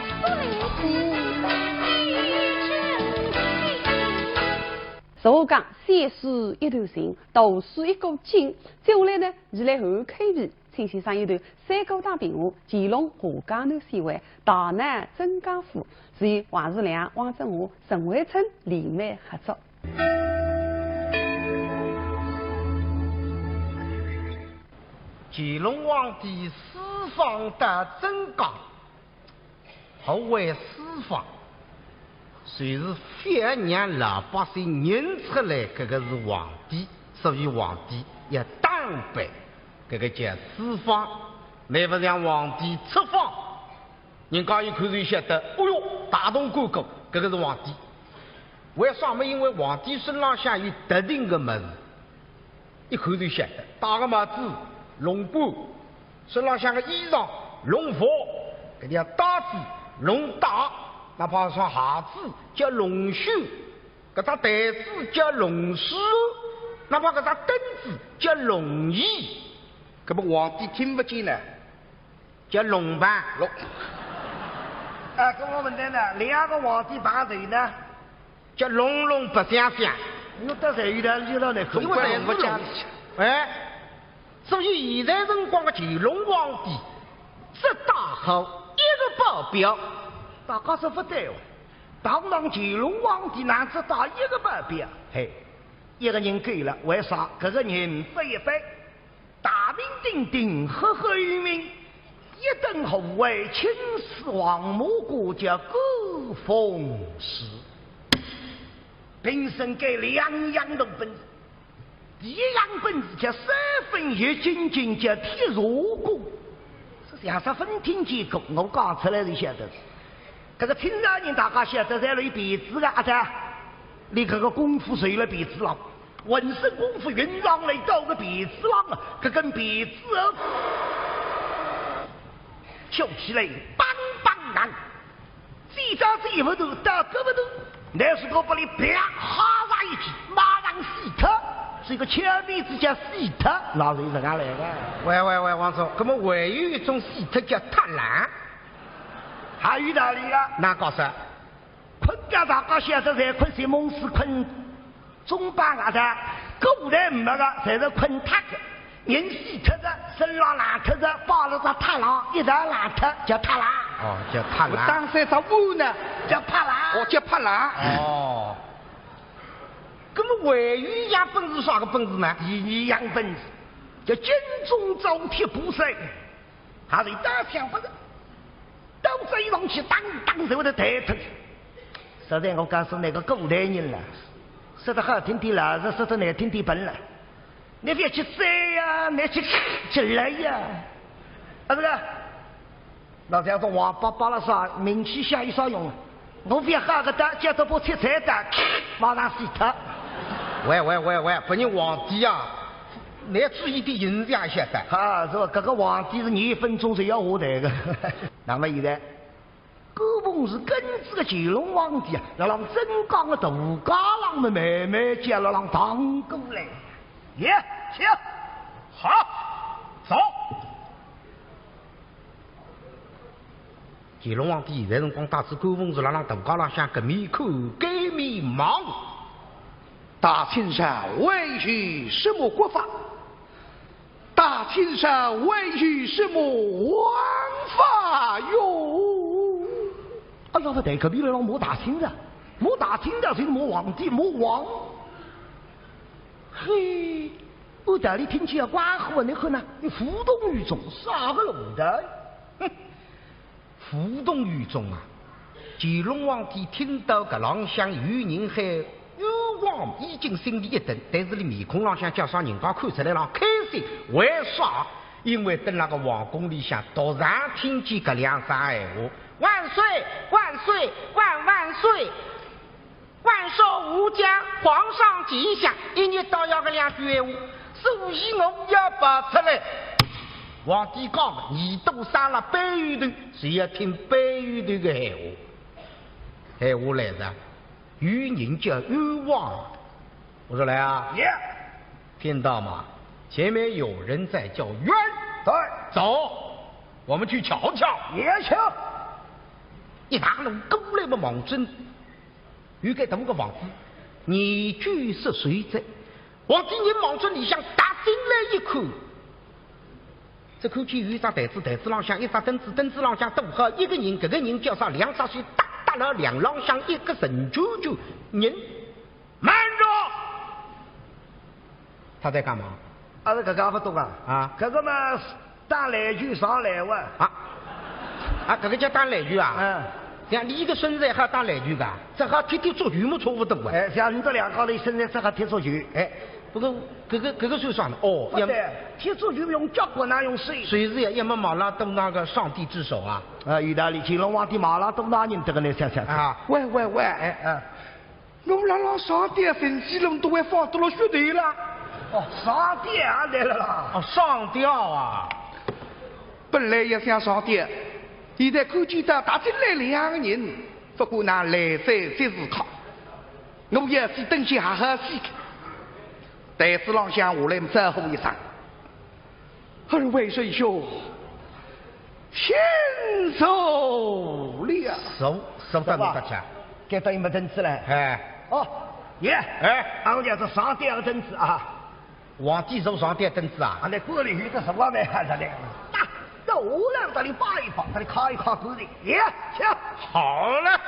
所讲三书一头行，读书一个经。接下来呢，是来后 KV， 请欣赏一段三国大评话，乾隆何家楼戏为大南曾家府，是由王世良、汪振华、陈伟春联袂合作。乾隆皇帝释放的真刚，何为释放？随是反让老百姓认出来，这个是皇帝，所以皇帝要当白，这个叫释放。乃不让皇帝出放，人家一看就晓得，哦哟，大动干戈，这个是皇帝。为啥么？因为皇帝身上向有特定的么子，一看就晓得，戴个帽子。龙冠，身上像个衣裳，龙袍，搿条带子，龙带，哪怕穿鞋子叫龙袖，搿只带子叫龙丝，哪怕搿只灯子叫龙衣，搿么皇帝听不见呢，叫龙盘龙。搿我问的呢，两个皇帝排队呢，叫龙龙不相相。我得罪有点就让你很怪不讲，哎。所以现在辰光的乾隆皇帝只大好一个保镖，大家说不对哦。当然乾隆皇帝哪只打一个保镖？嘿，一个人够了，为啥？这个人非一般，大名鼎鼎，赫赫有名，一等后卫，青史王母国家高峰时，平生给两样的本事。第一样本事叫三分月精进，叫铁如鼓，是像啥分听结构，我讲出来就晓得。这个听到人大家晓得，在那鼻子啊的，你这个功夫随了鼻子浪，浑身功夫云上来到个鼻子浪啊，这根鼻子翘起来，梆梆然，这招子一不头到胳膊头，那时候把你啪哈上一记，马上死特。是一个前面子叫死特，那是怎样来的？喂，王总，那么还有一种死特叫贪婪，还有道理啊？哪告诉？困觉大家晓得在困些梦是困中班啊的，古代没个，侪是困塌的。人死特的，身上烂特的，抱了个贪婪，一直烂特叫贪婪。哦，叫贪婪。当三只乌呢，叫怕婪。哦，叫怕婪。哦。那么还有一样本事，啥个本事呢？一样本事叫金钟罩铁布衫，还是大想法的，都这一上去当当手的抬头。实在我告诉那个古代人了，说得好听点了，说得难听点笨了。你别去塞呀，你去来呀，啊这个，老子要说王八巴了啥，名气下有啥用？我别哈个的，叫他不切菜的，马上死他。喂，不然皇帝啊，你要注意点形象一下的。啊，是吧？这个皇帝是2分钟是要下台的。那么现在，高峰是根治的乾隆皇帝啊，要让真刚的大家郎们慢慢接了让当过来。耶，行，好，走。乾隆皇帝现在辰光打至高峰是让大家郎向搿面看，搿面望。大青山为许什么国法？大青山为许什么王法哟？哎呀，这代可比了，摸大青的，摸大青的就是摸皇帝，摸王。嘿，我这里听起来关乎你很呢，你互动于众，啥个路的？哼，互动于众啊！乾隆皇帝听到搿浪向有人喊。有王已经心里一顿，但是你面孔浪向叫啥人家看出来了开心？为啥？因为等那个皇宫里向突然听见搿两声闲话：万岁，万岁，万岁！万寿无疆，皇上吉祥。一日到要搿两句闲话，所以我要拔出来。皇帝讲的，耳朵生了白玉头，谁要听白玉头的闲话？闲话来着，与人叫冤枉。我说来啊，听到吗？前面有人在叫冤。对，走，我们去瞧瞧。也去。一大路过来的望真，有个大个房子，年久失水在。皇帝人望真里向打进来一看，这口间有一张台子，台子浪向一张凳子，凳子浪向多好一个人，这个人叫啥两三岁，打了两浪向一个神舅舅人。慢着，他在干嘛？啊，这个不懂啊！啊，这个嘛，打来句上来哇！这个叫打篮球啊？嗯，像你一个孙子还打篮球噶？这还踢踢足球么？差不多啊！哎，像你这两个人现在这还踢足球？哎，不过这个算啥呢？哦，不对，踢足球用脚骨哪用水？水是也没马拉多那个上帝之手啊！啊，意大利乾隆皇帝马拉多哪人这个来想想啊？喂，我让上帝神奇龙都会放到了雪地了。哦，上吊来了啦！哦，上吊啊！本来也想上吊，现在看见到打进来两个人，不过那来塞即是靠，我也是等些哈哈西看，台子浪向下来招呼一声：“二位神兄，天走了。”手到你得去，给到你们凳子了。哎，哦，俺家是上吊的凳子啊。皇帝手上吊凳子啊！那锅里有的什么没看着的？那我让这里扒一扒，这里看一看锅里。行，好了。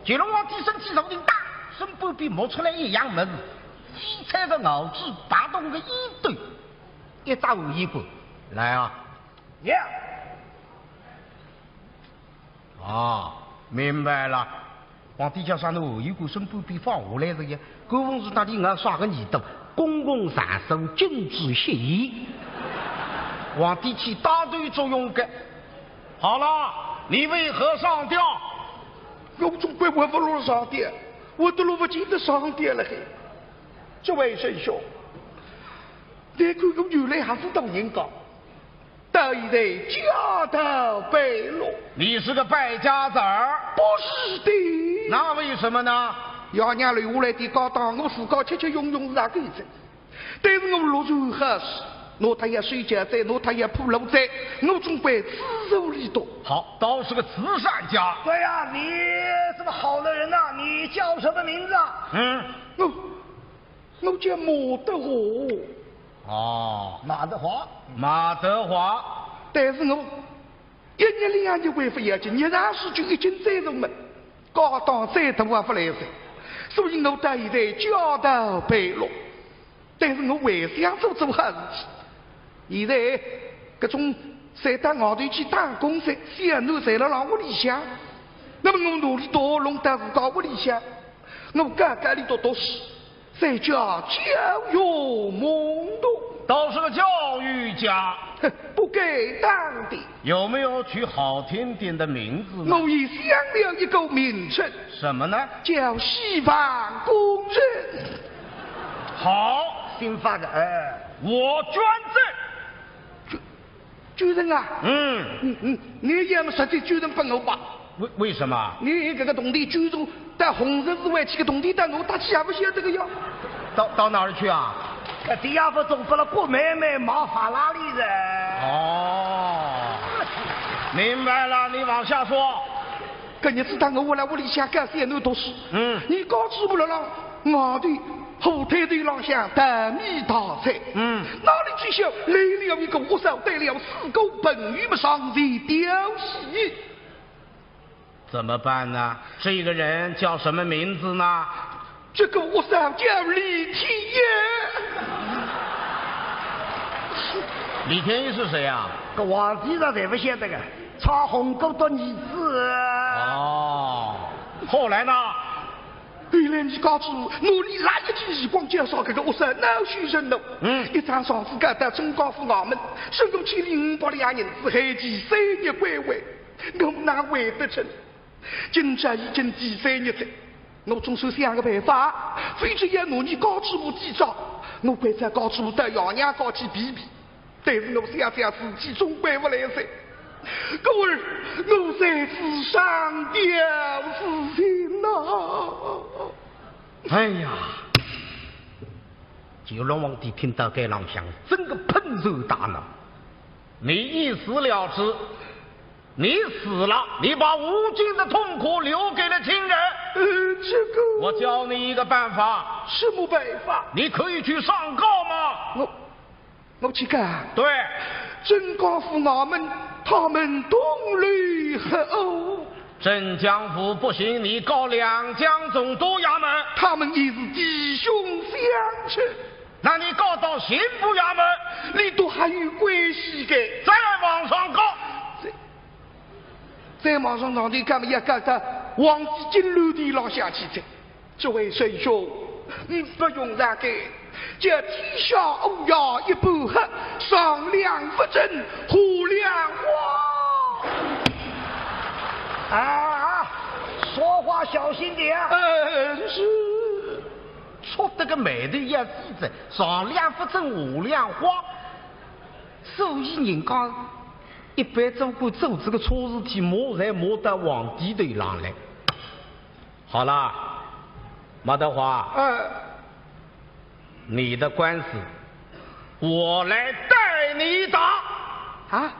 乾隆皇帝身体头顶大，身半边摸出来一样么子，七彩的袄子，大动个衣兜，一扎无衣冠。来啊！明白了。皇帝叫啥呢？后衣冠身半边放下来这个，高峰是那里我耍个耳朵。公共场所禁止协议，皇帝起大对作用的。好了，你为何上吊？我总归我不落上吊，我都落不进的上吊了嘿。这位神兄，你看我原来还是当人讲，到现在家道败落。你是个败家子儿？不是的。那为什么呢？爷娘留下来的高档，我自个吃吃用用是哪个意思？但是我落入何事？拿他也睡觉在，拿他也铺路在，我总归自受里多。好，倒是个慈善家。对呀，你这么好的人呐，你叫什么名字啊？我叫马德华。哦，马德华。马德华。但是我一年2年为不要紧，你让事就已经再入门，高档再大不来噻。所以我到现在家道败落，但是我还想做好事情。现在这种在到外头去打工噻，想弄在了让屋里向，那么我努力多弄到自家屋里向，我家里头读书，在家教育蒙读，倒是个教育家，不给当的。有没有取好听点的名字呢？我已想了一个名称。什么呢？叫西方工人。好，新发的，我捐赠。捐人啊？你也没实际捐人给我吧？为什么？你这个铜地捐助到红十字会去个铜地到我打起也不晓得个呀？到哪儿去啊？第二不总发了郭妹妹马法拉利人。哦，明白了，你往下说。跟你知道我来屋里向干些奴读书。你高知不了了，我的后台堆浪向大米大菜。哪里去想来了一个和尚带了4个本鱼么上贼吊戏。怎么办呢？这个人叫什么名字呢？这个和尚叫李天一。李天一是谁啊？个皇帝上才不晓得个，唱红歌的儿子。哦，后来呢？后来你告诉我，努力拉一记时光介绍这个和尚恼羞成怒。一张双子干到中高府衙门，收入7500两银子，还记3年归位，我哪会得成？今朝已经第3年了，我总算想个办法，非这样努力告知我记账，我会在告知我到爷娘高去比比。但是我想想自己总归不来噻。各位，我在此上吊死心呐！哎呀，九龙皇帝听到该朗响，真个喷手大怒。你一死了之，你死了，你把无尽的痛苦留给了亲人。这个，我教你一个办法。什么办法？你可以去上告吗？我去干。对，镇江府衙门，他们同类合殴。镇江府不行，你告两江总督衙门，他们也是弟兄相称。那你告到刑部衙门，里头还有关系的。再往上告，在网上上的干么也搞得王子金楼的老下去的。这位神兄，你不用让给，这天下欧亚一般黑，上梁不正胡梁花。啊，说话小心点。是。说得个美的也记着，上梁不正胡梁花。所以人讲，一般做过做这个错事体，莫才莫到皇帝头上来。好了，马德华，你的官司我来代你打。啊，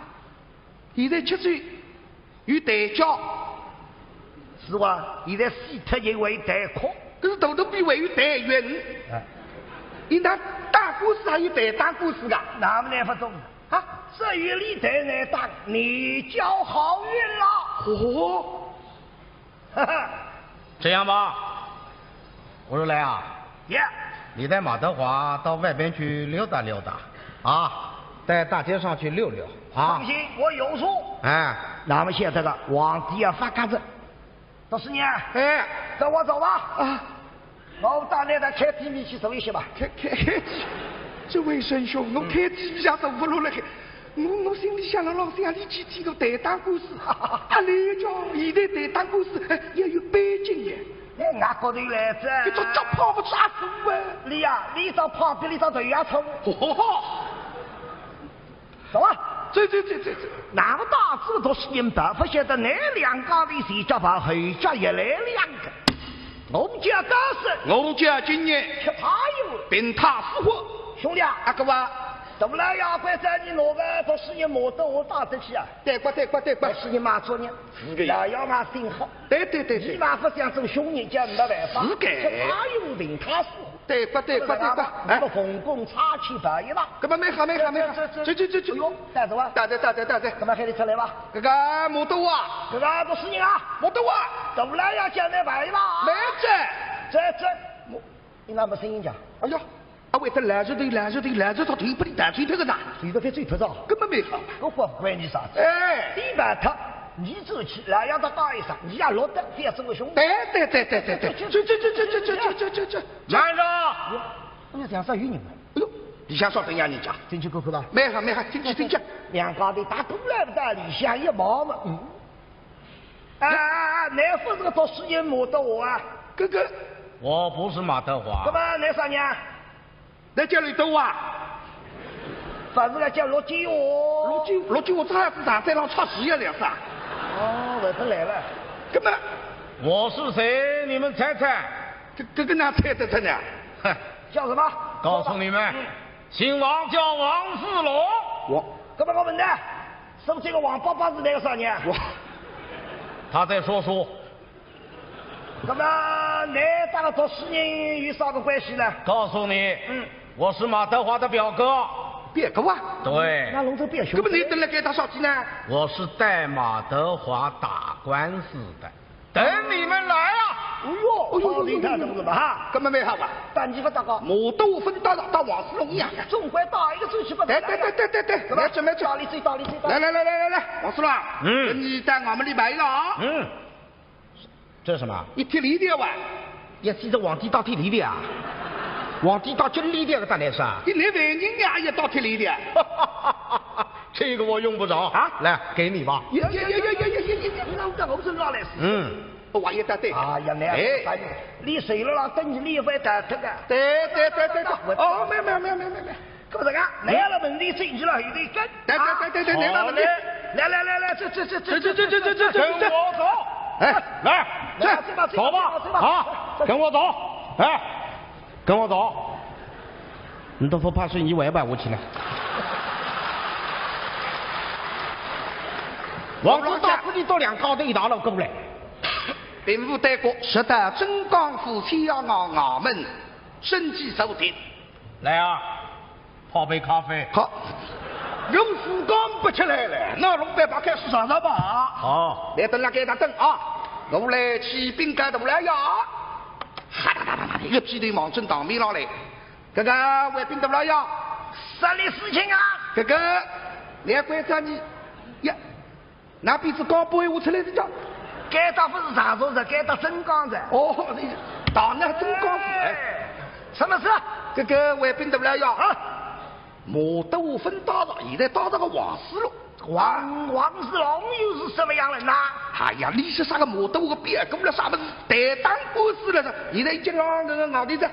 现在7岁有代教，是吧？现在死特一位代考，可是头比还有代孕。你那打官司还有代打官司的，哪么来不中？啊，这月里代来打，你交好运了。哦，哈哈，这样吧，我说来啊，你带马德华到外边去溜达溜达，啊，在大街上去溜溜啊。放心，我有数。哎，那么现在个皇帝要发嘎子，到时年，跟我走吧。啊，我到那个开地里去走一些吧。开地，这位神兄，我开地下走不落来。我心里想了，老乡，你去个代打官司，他来叫现在代打官司也有背景的。哎，俺高头来着。你这跑不抓住啊！你呀，你到旁边，你到头牙冲。走啊！走。那么大字都是人白，不晓得哪两家的谁家把后家也来两个。我们家高是，我家今年吃他有，病他死活。兄弟啊，阿哥吧。怎么来呀？快在你哪个都是你摸到我打得起啊！对过，是你妈做人，那要嘛心好。对，你妈不想做兄弟家没办法。是的。他用病他死。对过。那么红工插旗白一了。干嘛没好。走哟，带走啊！带。干嘛还得出来吧？这个木头啊，这个都是你啊！木头啊，怎么来呀？讲那白了。没这，你那么声音讲？哎呀。为了拦着他腿不的打腿这个哪？谁都在嘴头上，根本没好。我不管你啥子。哎，你把他，你走去，来让他打一声，你也落得也是个兄弟。对。这。站着！你想啥语言嘛？哎呦，你想说怎样？你讲。进去过去了。没好，进去。两家的打过来不打，理想一毛嘛。那不是个做事情摸到我啊，哥哥。我不是马德华。干嘛？那啥呢？那叫你走啊！反正叫罗金哦。罗金我这还是上在上抄袭呀，这是。哦，我不来了。哥们，我是谁？你们猜猜。这个哪猜呢？哼，叫什么？告诉你们，姓王叫王四龙。哥们，我问呢，是不是这个王爸爸是那个啥呢？他在说书。那么你打个做事人有啥个关系呢？告诉你，我是马德华的表哥。表哥啊？对。那龙舟表兄。那么你等来给他啥子呢？我是带马德华打官司的，等你们来啊！哎呦，你看怎么哈？根本没好啊！但你不打个，我都分到王四龙一样，总归打一个出去不？对，没错。打你最大。来，王四龙，你在我们里买了啊？这是什么？一贴梨的哇！也记得皇帝到贴梨的啊？皇帝到真梨的个当然是啊。你那万人呀也到贴梨的。这个我用不着啊，来给你吧。我是拿来使。我也得对。哎呀，那你谁了啦？等你离婚打这个。对。哦，没。搿么这个，来了问题解决了，有点跟。对，没问题。来，这，跟我走。哎，来，走吧，啊，跟我走，哎，跟我走。你都不怕是1万吧？我起来。王子大自己到2高头一大路过来。并无得过，识得真光府天要衙门，身记手帖。来啊，泡杯咖啡。好，用时光不起来了，那龙板把开始上吧。好，来等那给他等啊！我来起兵干的不来呀！一批的王正当面上来，哥哥外兵的不来呀！啥的事情啊？哥哥，来关着你呀！那鼻子刚背我出来的叫。该到不是常州的，该到真光的。哦，当然真光子。什么事？哥哥外兵的不来呀！啊，毛豆分打了，现在打这个王世龙。王世龙又是什么样人呐？哎呀，你是啥个毛豆个别过了啥么子？代当官司了是？现在已经让这个熬的这。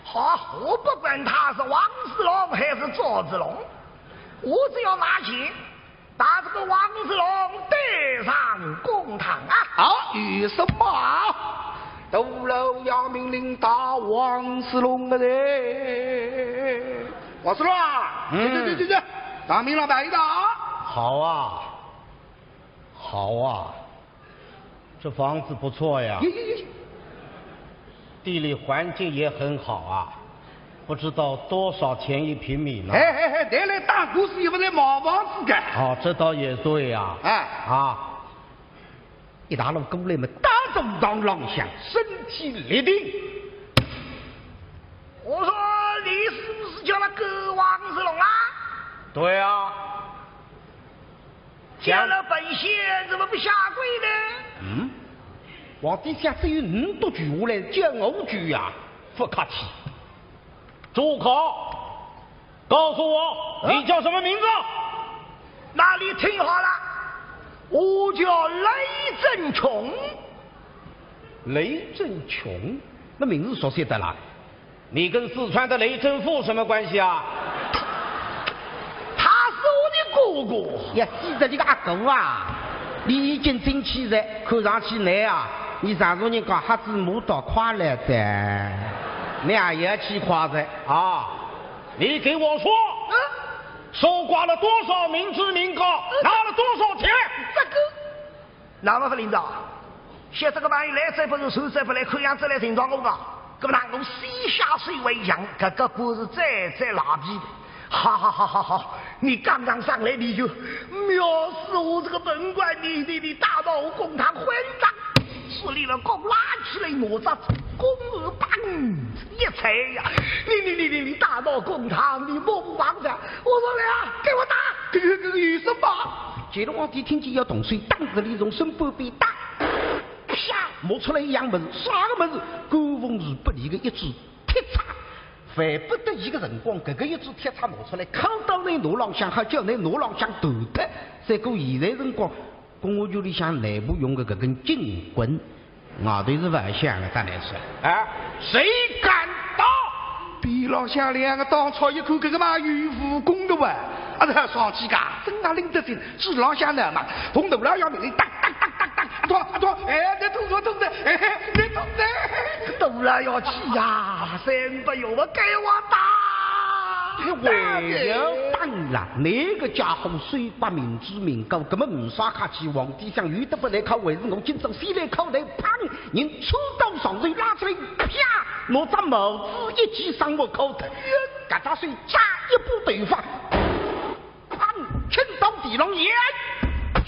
好，我不管他是王世龙还是赵子龙，我只要拿钱。把这个王世龙带上公堂啊！好，有什么？都楼要命令打王世龙的人。王世龙啊！对，当面了摆一打。好啊，好啊，这房子不错呀，地理环境也很好啊。不知道多少钱1平米呢？来打官司也不在毛房子干。哦，这倒也对呀。一大路过来嘛，打中当郎相，身体立定。我说你是不是叫那个王世龙啊？对啊。见了本县怎么不下跪呢？皇帝下只有5多句话来叫我句呀，不客气。住口！告诉我，你叫什么名字？那你听好了，我叫雷震琼。雷震琼，那名字熟悉的啦。你跟四川的雷震富什么关系啊？他是我的哥哥。呀，记得这个阿狗啊，你已经真气人，看上去来啊，你上昨人讲哈子母到快乐的。你也去夸赞啊！你给我说，收刮了多少民脂民膏，拿了多少钱？这个，那么领导，现这个玩意来者不是，收者不来，看样子来寻找我吧。那么我先下水为强，这个故事再拉皮的。好，你刚刚上来你就藐视我这个本官，你大闹公堂混账！是立了功，拉起来哪吒公儿棒一踩呀！你大闹公堂，你梦王的！我说来啊，给我打！这个有什么？接着皇帝听见要动手，当着李荣生不必打，啪，摸出来一样门，啥个门子？勾风日不离的一支铁叉。犯不得已个辰光，这个一支铁叉拿出来，敲到那罗浪向，还叫那罗浪向头的。再过现在辰光。公务局里向内部用的这根金棍，外头是外响的，当然是。谁敢打？比老乡2个当朝一看，这个嘛有武功的哇！这双旗杆，真拿拎得紧，是老乡的嘛，红头老要命令，当，阿托，你痛的，你痛的，都了要气呀，真不由我给我打。为了当然，那个家伙虽把民脂民膏，根本唔耍客气。皇帝想遇得不来靠，为是我今朝先来靠来，砰！人出刀上水拉出来，啪！我把帽子一记上我口头，嘎达水扎一步对方，砰！青刀地龙眼，啪！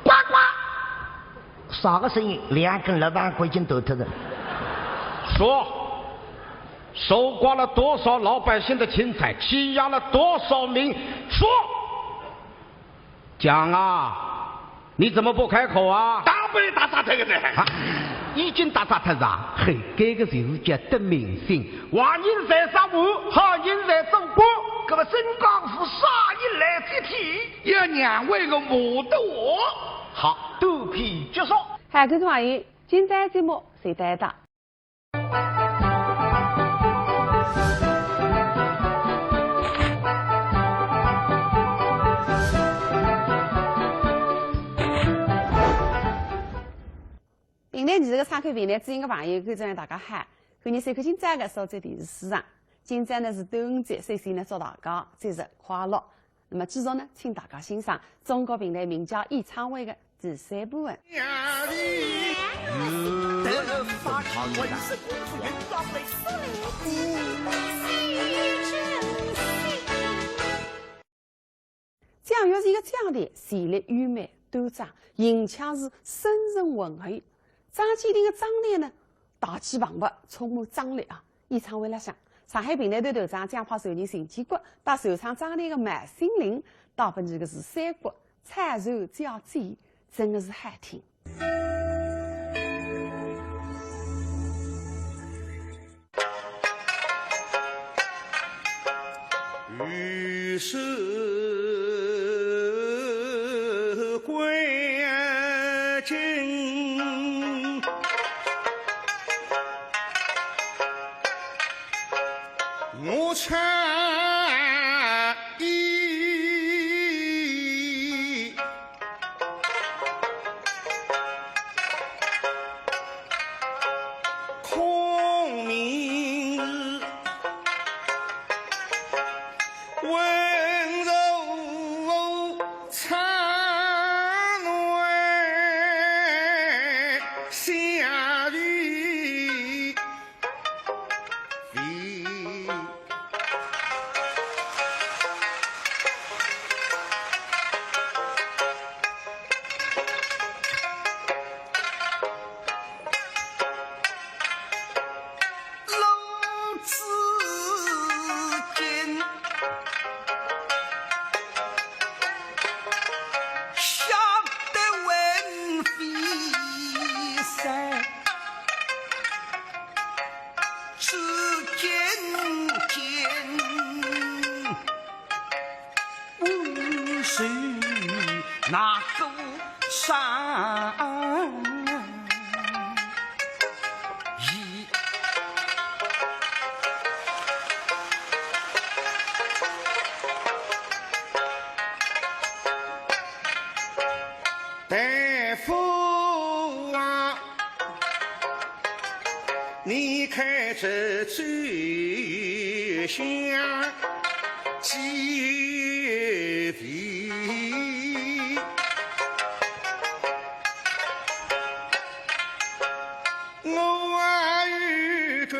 呱呱！啥个声音？2根lap板已经抖脱了。说。收刮了多少老百姓的钱财，欺压了多少民？说，讲啊！你怎么不开口啊？打不打啥特个呢？已经打啥特啊？嘿，这个就是叫得民心。坏人在杀我，好人在做官。那么真光府啥人来接替？要2位个母的我。好，肚皮结束。好，观众朋友，今天节目谁带的？平台其实个参考平台知音个朋友，可以向大家喊，欢迎收看今朝个所在电视市场。今朝呢是端午节，首先呢祝大家节日快乐。那么继续呢，请大家欣赏中国平台名家演唱会的第3部分。蒋玉是一个讲的旋律优美端庄，吟腔是深沉浑厚。张继廷的张脸呢，大气磅礴，充满张力啊！演唱会来上，上海平台团团长蒋派首任陈建国带首唱张脸的满心灵，大本这个是三国惨受交战，真的是好听。于是归京，我唱一孔明温柔灿烂夏雨飞，楼之间吓得魂飞散，只见无数那孤山一大夫啊，你看这醉香几味，我与君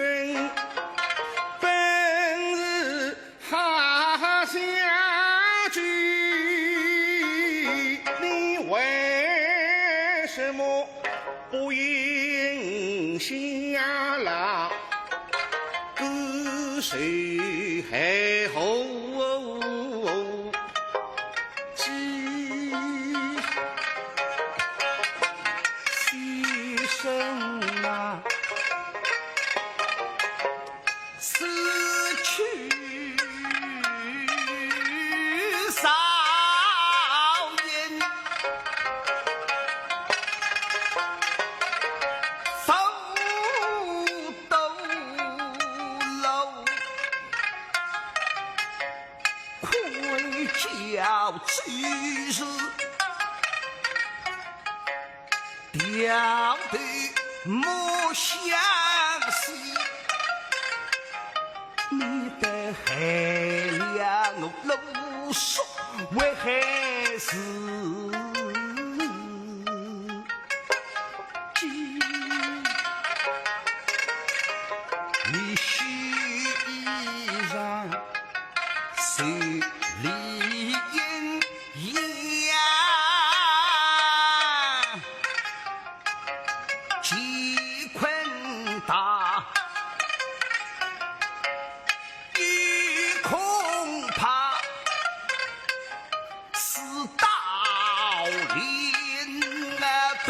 本是好相聚，你为什么不应下了歌谁还后记牺牲啊，失去少年，手抖搂，愧疚之事，掉头莫相惜。你的海量我露宿为何事？你须依然是离烟一样，几困大，一恐怕是道连啊对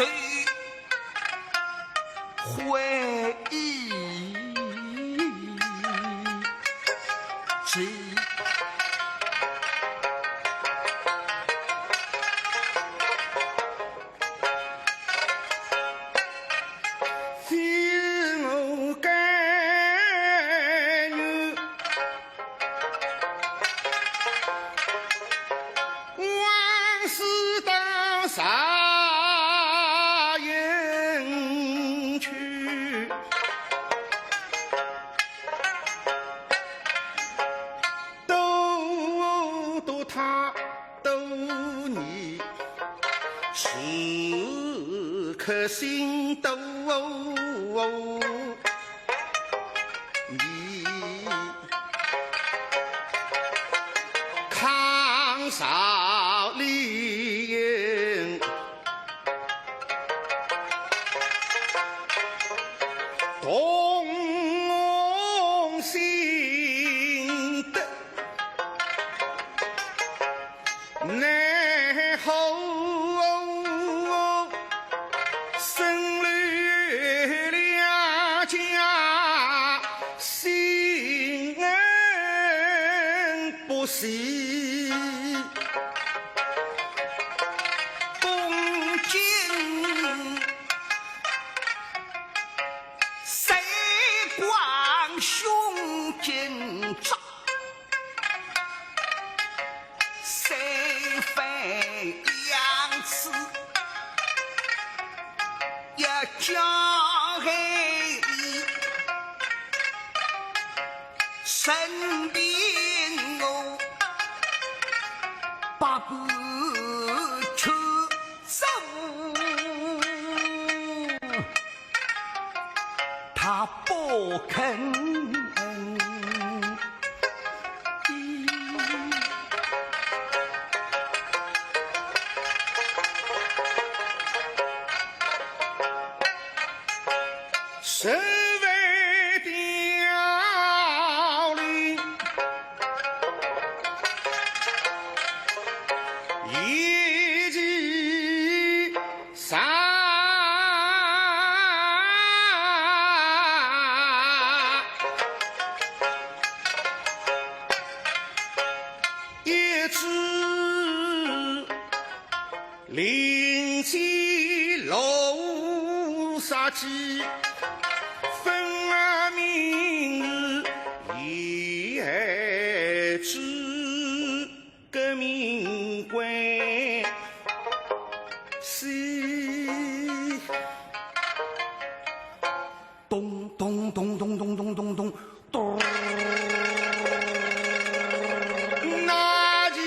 回忆。杀人颗心都你抗少林同心的然后生了两家心恩不息恭敬谁光胸襟照谁非样子也交给你身边我把不出走他不肯身为凋零一计三一只灵机楼杀鸡分而明日也知革命关系咚咚咚咚咚咚咚咚咚那几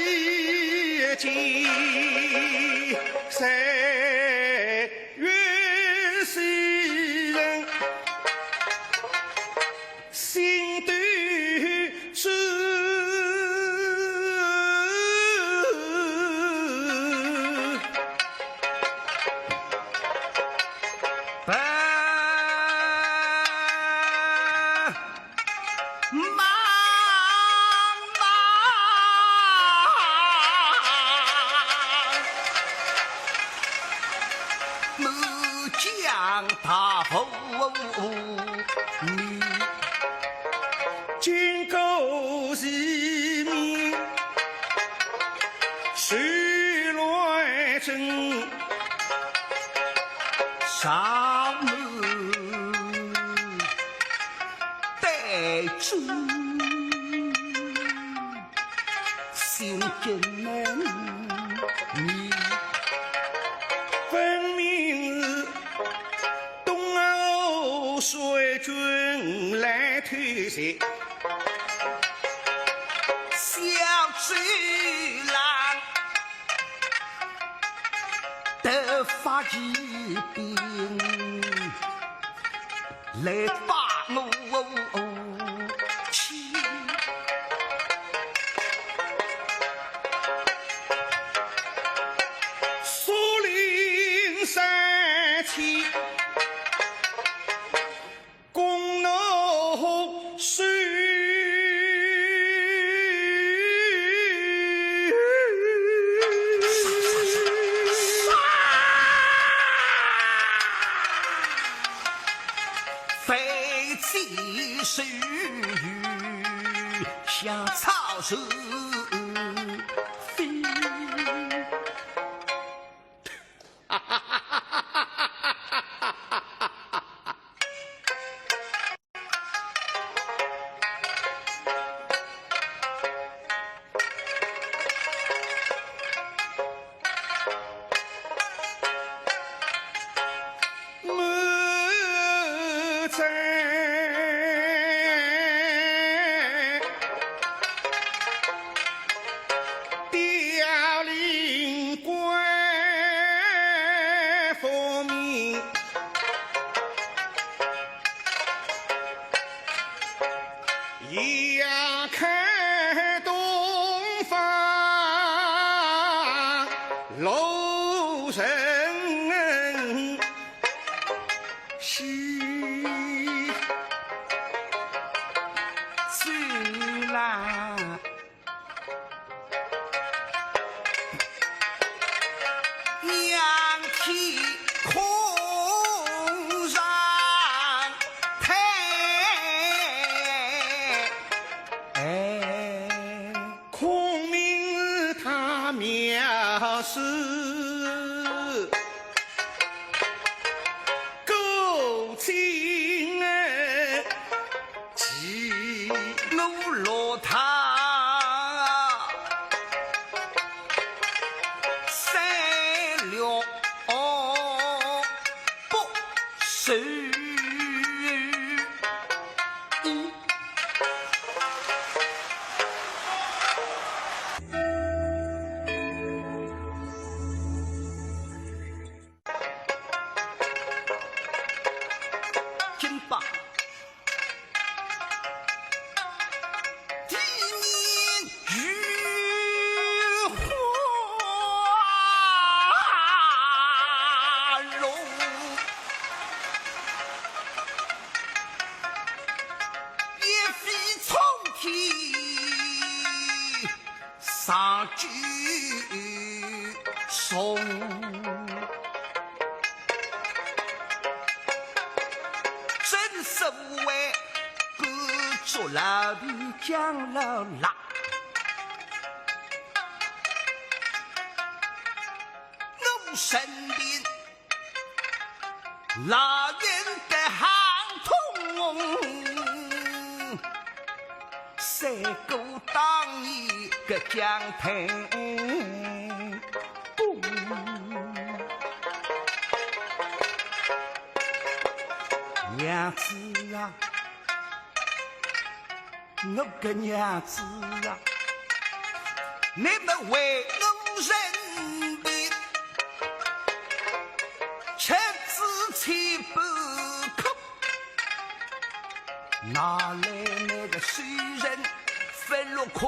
经谁愿是人心对知奔忙木匠大风你金钩细密水乱真上门带住心间难你分明是东欧水军来推卸小水郎得发一兵来把我气苏林山起公路水飞起时雨像草树飞凋零关佛名呀看东方楼人西走来，娘啼空上台，孔明他藐视勾情激怒了他，三了不收。金榜第年雨花容，一飞冲天上举松。真是为不做老的讲了啦，我身边老人的行通，三个当一个讲台。娘子啊，我个娘子啊，你们为我人民吃子千百口，哪来那个水人分落空？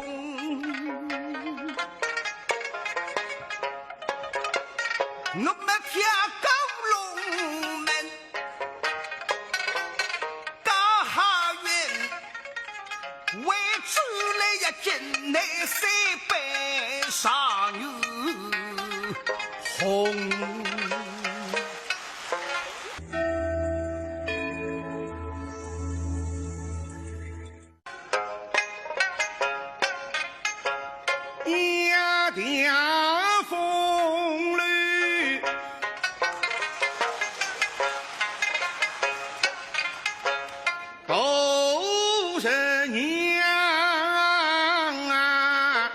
我们跳高龙门。为出来呀，进来三百上有红。呀凉风雨，都是娘啊！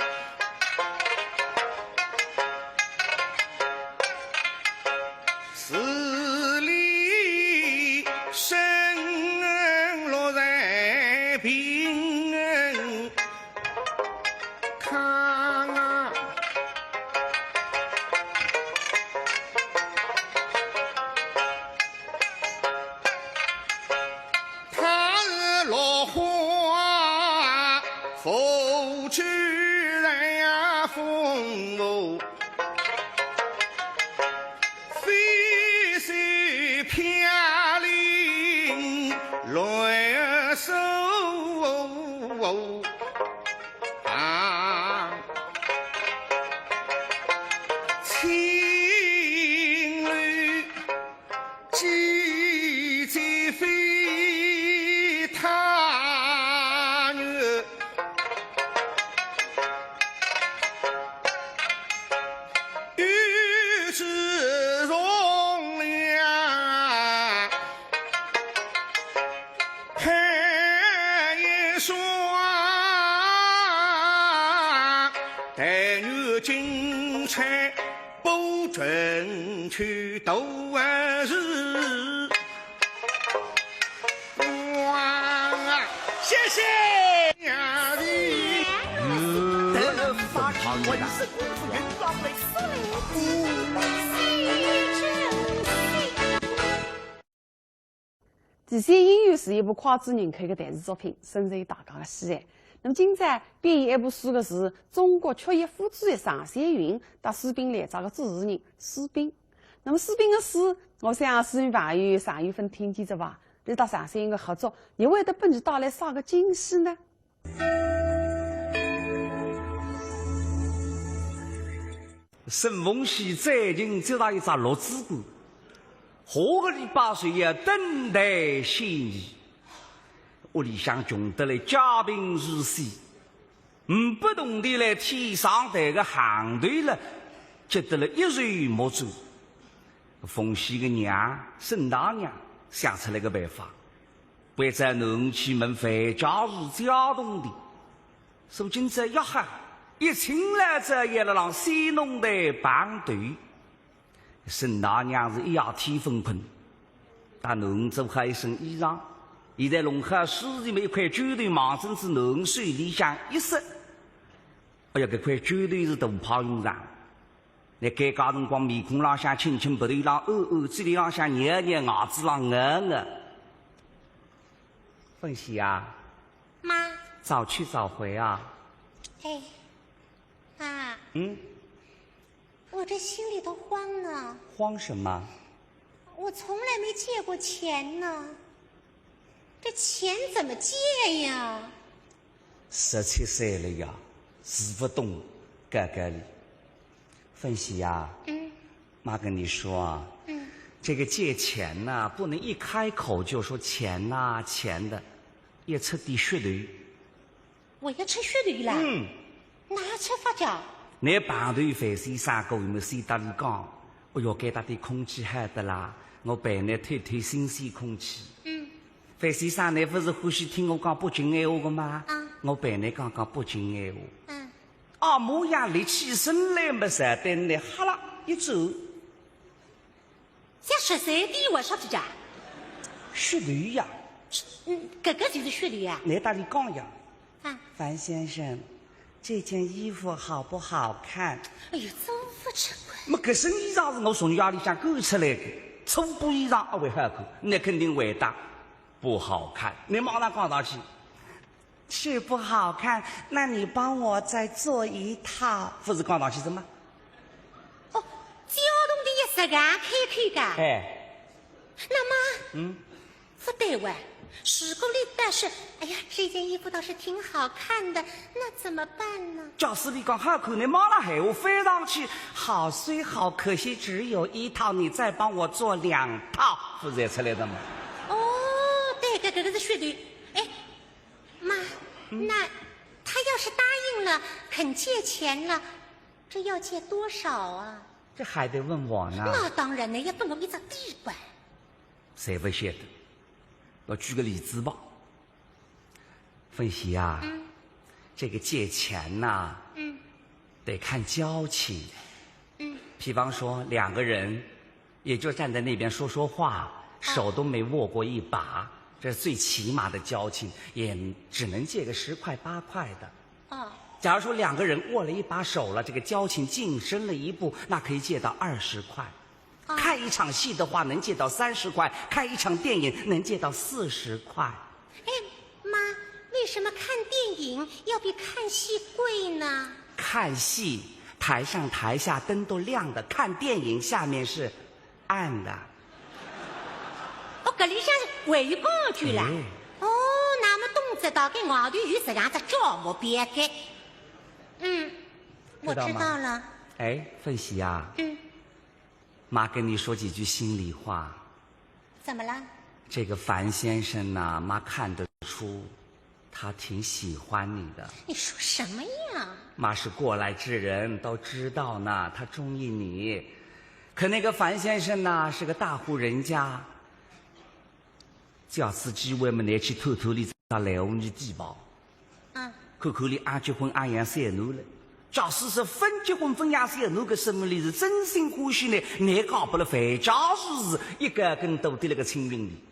十里生落在平康啊！他落花风去人呀风哦，飞水飘零乱手啊，情侣几几飞他女，玉质容量看一双，待女金钗不准去斗是哇，谢谢呀你。得法文是功夫人老来《地音乐》是一部脍炙人口的电视作品，深受大家的喜爱。那么，今朝编译一部书的是中国曲艺复制的常先云和水兵来找的主持人水兵。那么，水兵的诗，我想市民朋友常有份听见着吧？你和常先云的合作，又会得给你带来啥个惊喜呢？沈凤喜最近走到一只落子馆，下个礼拜岁要等待新年，屋里向穷得来家贫如洗，不同的来天上台个行队了，急得了一筹莫展。凤喜的娘沈大娘想出来个办法，为在农去问范家是家东的，如今这吆喝。一请来者也了让西农的帮队，沈大娘是一夜天疯困，打农做好一身衣裳，现在弄好水里面一块卷头忙针子农水里向一塞，哎呀，这块卷头是大泡用上，那尴尬辰光面孔浪向亲亲，鼻头浪哦哦，嘴里浪向捏捏，牙子浪硬硬。凤喜啊，妈，早去早回啊。哎。啊，我这心里头慌呢。慌什么？我从来没借过钱呢，这钱怎么借呀？17岁了呀，是不懂哥哥哩。凤喜呀，妈跟你说啊，这个借钱呐，不能一开口就说钱呐钱的，要出点噱头。我要出噱头了？哪出发家？你旁头范先生跟我们谁搭里讲？我要给他点空气好的啦，我陪你透透新鲜空气。范先生，你不是欢喜听我讲北京闲话的吗？我陪你讲讲北京闲话。模样立起身来没啥的，你哈啦一走，像13点我啥子家？噱头呀。这个就是噱头呀。你搭里讲呀？范先生。这件衣服好不好看？哎呦，真不吃亏！么这身衣裳是我从家里向购出来的，粗布衣裳会好看？那肯定回答不好看。你马上讲上去，是不好看？那你帮我再做一套。不是讲上去什么？哦，交通的一时间开的。哎，那么，不对哇。如果你倒是，哎呀，这件衣服倒是挺好看的，那怎么办呢？假使你讲好看，你马上喊我飞上去，好虽好，可惜只有一套，你再帮我做2套，不是也出来的吗？哦，对，这个是噱头。哎，妈，那他要是答应了，肯借钱了，这要借多少啊？这还得问我呢。那当然呢，要给我一张地板。谁不晓得？我举个例子吧，凤喜啊，这个借钱呐，得看交情，比方说2个人，也就站在那边说说话，手都没握过一把，这是最起码的交情，也只能借个10块8块的。假如说2个人握了一把手了，这个交情晋升了一步，那可以借到20块。看一场戏的话，能借到30块；看一场电影，能借到40块。哎，妈，为什么看电影要比看戏贵呢？看戏台上台下灯都亮的，看电影下面是暗的。哦，搿里向回讲句了。哦，那么懂知道跟外头有这样子招募别的。我知道了。哎，凤喜啊。妈跟你说几句心里话。怎么了？这个樊先生呐，妈看得出，他挺喜欢你的。你说什么呀？妈是过来之人，都知道呢，他中意你。可那个樊先生呐，是个大户人家，假使机会嘛，拿去偷偷地找来屋你低保。看看你俺结婚俺养3奴了。假使是分结婚分养3奴个什么里是真心欢喜呢？你搞不了范家是一个跟斗的那个青云里，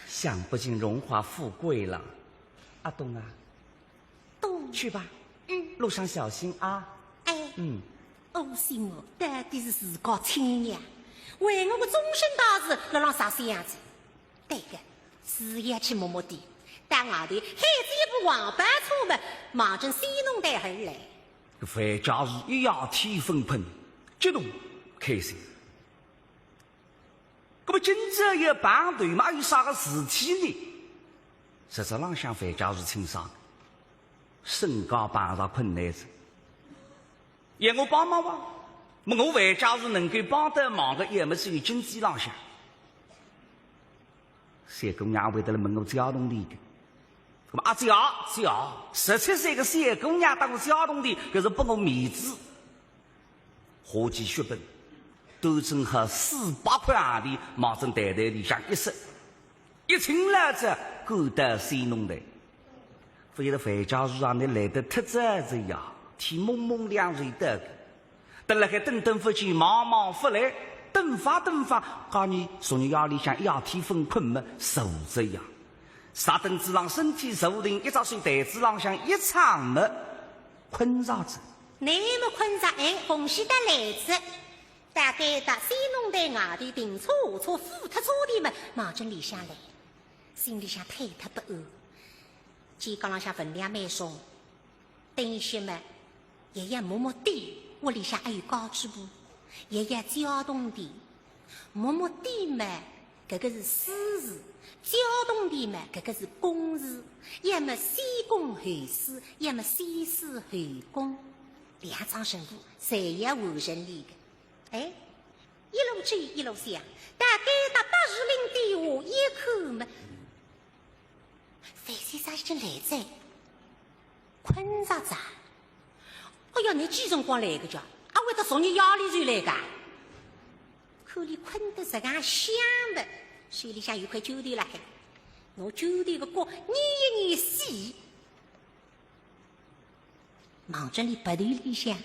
享不尽荣华富贵了。阿东啊，东去吧。路上小心啊。欧心哦，到底是自告亲呀，为我的终身大事，要让啥子样子？对个，事业去摸摸的，但外头孩子一部黄板车嘛，忙着西弄带而来。范家是一夜天分喷，激动开心。那么今朝一排队嘛，有啥个事体呢？实质浪向范家是轻伤，身高碰上困难子，要我帮忙吧？我范家是能够帮得忙的，也没是有经济浪向。三姑娘会得来问我交通的个，那么只要17岁个三姑娘当我交通的，可是拨我面子，花钱血本，都正和400块洋钿，忙正袋袋里向一塞，一清了这够得西弄的。非得范家树上你来得特早子呀，天蒙蒙亮水的。等了还等不去，忙忙不来，等发，告你昨日夜里向一夜天风困么，受着呀。啥凳子上身体受定，一张睡袋子上向一场么，困着着。你们困着红喜的来着，大概到西弄台外头停车下车扶特车的们，忙着里向来，心里向推特不安。肩杠上向分量蛮重，等一些嘛，爷爷摸摸地。屋里向还有高举部，爷爷交通的，摸摸地嘛，搿个是私事；交通的嘛，搿个是公事。要么先公后私，要么先私后公，两桩任务侪要完成的。一路追一路想，大概到80零点下一口嘛，范先生已经来在困着着。哎呀，你几辰光来个叫？为得昨日夜里就来个。可你困得这样香的，水里向有块酒店了海，我酒店个锅捏一捏洗，忙着你白头里向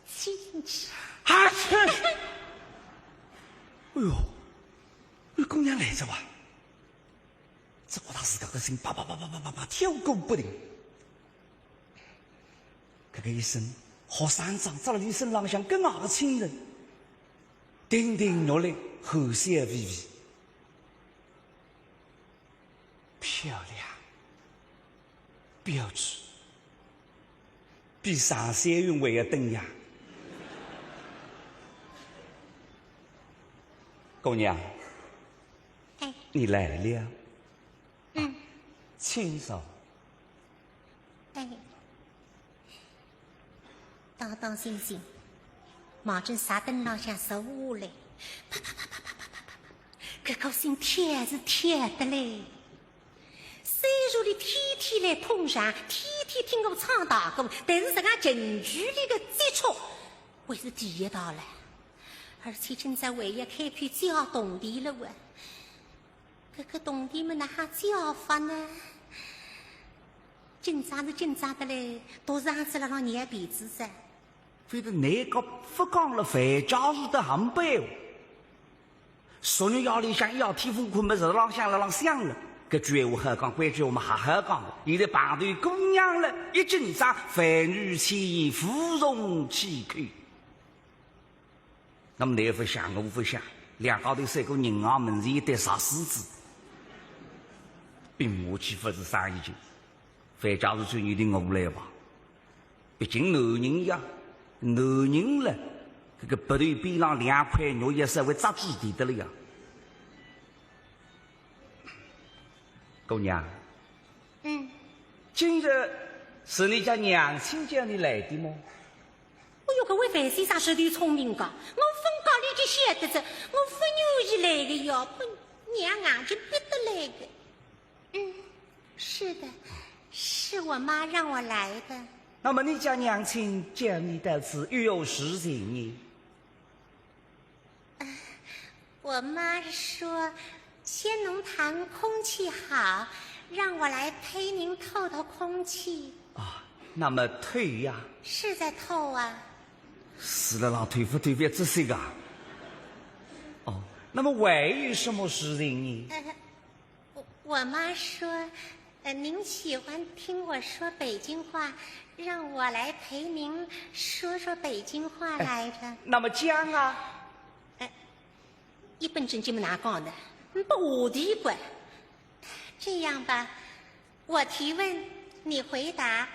吸进去。啊去！哎呦，你姑娘来着吧？这我他自家个心啪跳过不停。这个一声好山长在了你身上像更好的亲人，亭亭玉立，后香微微，漂亮，标致，比上山云还要登呀！姑娘，你来了。请坐。当当心心，忙着啥灯浪向坐下来，啪，搿个心跳是跳得嘞。虽然你天天来碰上，天天听我唱大歌，但是这个近距离的接触，还是第一道了。而且现在唯一开辟交动地了哇，搿个动地们哪哈叫法呢？紧张的嘞，都上子了让捏鼻子噻。非得内阁不讲了，范家树的航班。昨日夜里向一夜天风困么，日浪向了浪响了。搿句话好讲，关句我们还好讲的。现在旁头姑娘了，一紧张，凡女千言，芙蓉岂口。那么你不想，我不想，两高头三个银行门前一对傻狮子，并我岂不是生意经？范家树最有点我来吧，毕竟男人呀。男人了，这个白头边上2块肉也稍微扎基地的了呀。姑娘，今日是你家娘亲叫你来的吗？哎呦，搿位范先生是头聪明个，我分讲你就晓得着，我不愿意来的哟，不娘眼睛逼得来的。是的，是我妈让我来的。那么你家娘亲叫你到此有事情呢？我妈说仙农潭空气好，让我来陪您透透空气。那么退呀？是在透啊。死了让退不退别仔细个。那么还有什么事情呢？我妈说您喜欢听我说北京话，让我来陪您说说北京话来着。那么讲啊？一本正经么哪讲的？不的怪。这样吧，我提问，你回答；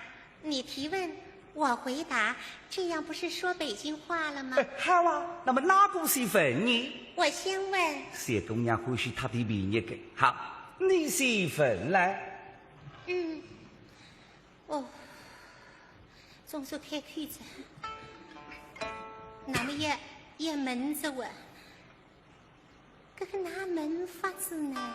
你提问，我回答，这样不是说北京话了吗？好啊，那么哪个先问你？我先问。谢姑娘或许她的名一个。好，你先问来。哦，总算开口子。那么也闷着我，这个哪门法子呢？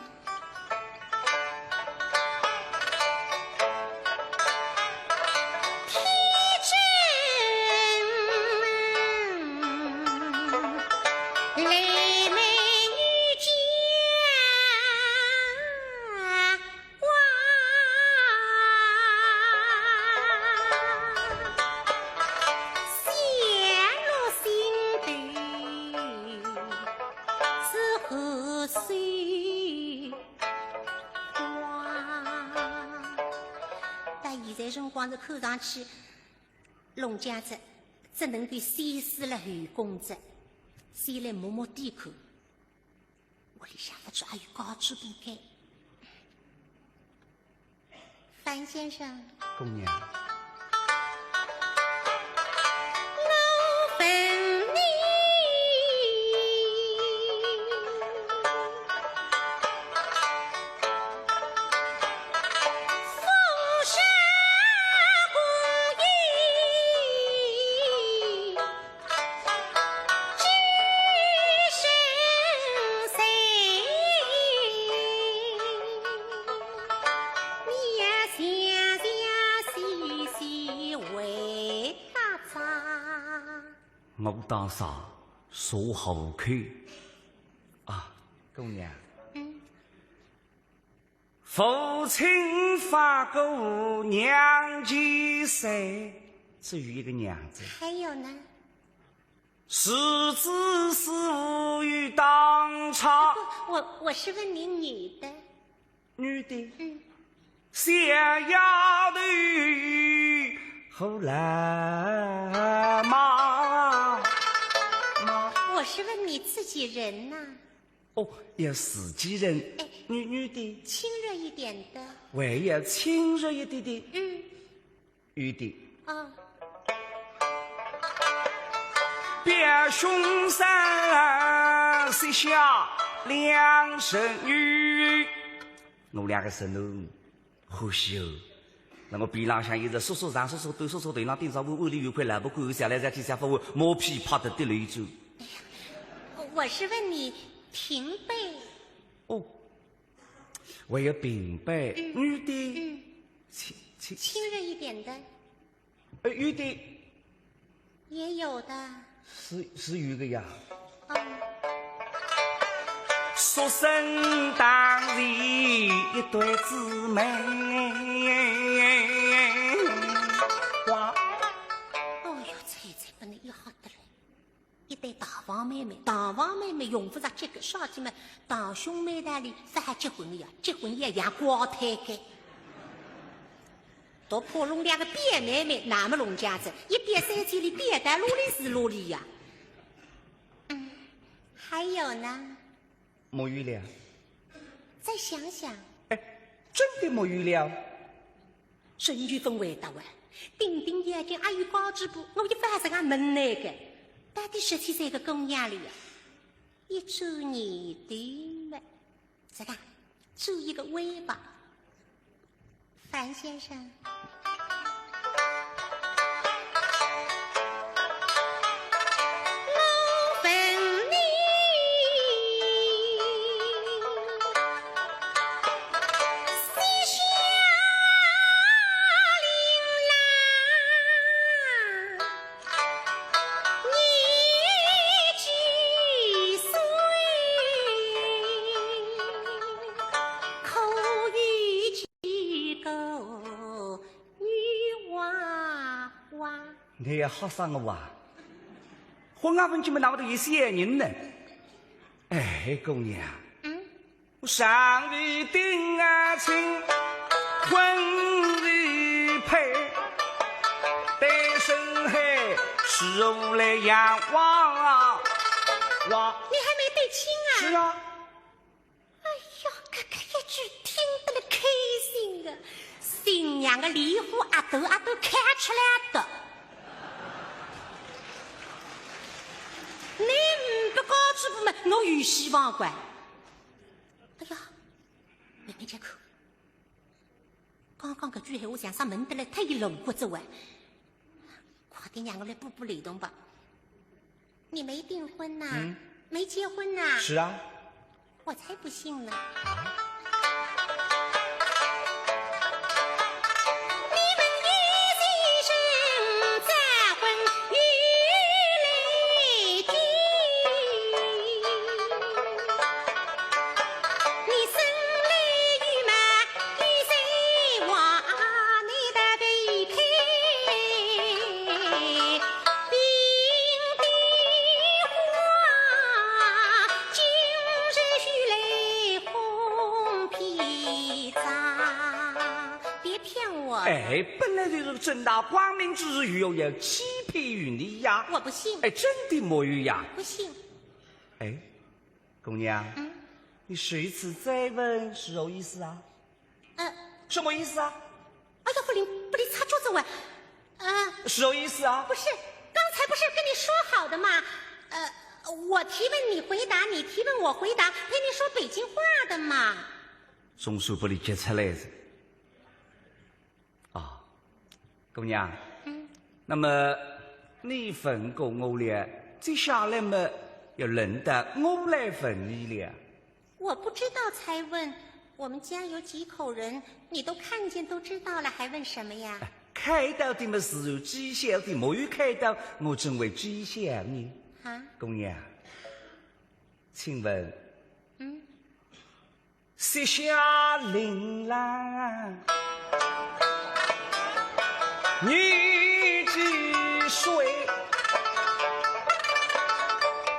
看上去，龙家子只能够先死了后公子，先来默默点口。我里想不出还有高处不该。樊先生，姑娘，我问你，我打啥说好去啊，姑娘。父亲发过娘几岁，至于一个娘字。还有呢？是子是无语当场。我是问你女的。女的。想要的后来妈。我是问你自己人呐。哦，要自己人。女的。亲热一点的。还要亲热一点的。女的。表兄三膝下两生女，我两个孙女可惜哦。那我鼻朗向一直说说上说说对说说对，那顶上我屋里有块萝卜干，下来再去下发我毛皮怕得的泪珠。我是问你平辈。哦，我有平辈。女的。亲热一点的。女的。也有的。是有个呀。说声当日一对姊妹，哇！哦哟，猜不能一好得来，一对大房妹妹，大房妹妹用不着结个小姐们，堂兄妹那里是还结婚的呀，结婚也养光太开。都破龙两个别妹妹，那么龙家子一边三千里，别带罗里是罗里呀。还有呢？没有了。再想想。真的没有了。真有分回答完，定定眼睛还有高几步，我一翻上俺门那个，到底13个公娘里呀，一周你的了，这个做一个尾巴。樊先生。你要好生个哇！婚外婚娶么那么多有些人呢？哎，姑娘，上日定啊亲，婚日配，单身汉是无来仰望啊！哇！你还没对亲啊？是啊，两个离婚阿斗看出来的。你不告知不嘛，我有希望关。哎呀，慢慢接口。刚刚搿句闲话像啥门得来，太一冷骨子哇！快点让我来补补雷动吧。你没订婚呐？没结婚呐？是啊。我才不信呢。哎，本来就是正大光明之日，又有欺骗于你呀！我不信。哎，真的没有呀！不信。哎，姑娘，你这一次再问是何意思啊？什么意思啊？哎呀，不灵，擦桌子喂！是何意思啊？不是，刚才不是跟你说好的吗？我提问你回答，你提问我回答，陪你说北京话的嘛。总算把你接出来了。姑娘，那么你问过我了，接下来嘛要轮到我来问你了。我不知道才问，我们家有几口人，你都看见都知道了，还问什么呀？开刀的嘛是有绩效的，没有开刀，我怎会绩效呢？姑娘，请问，膝下铃兰。你几岁？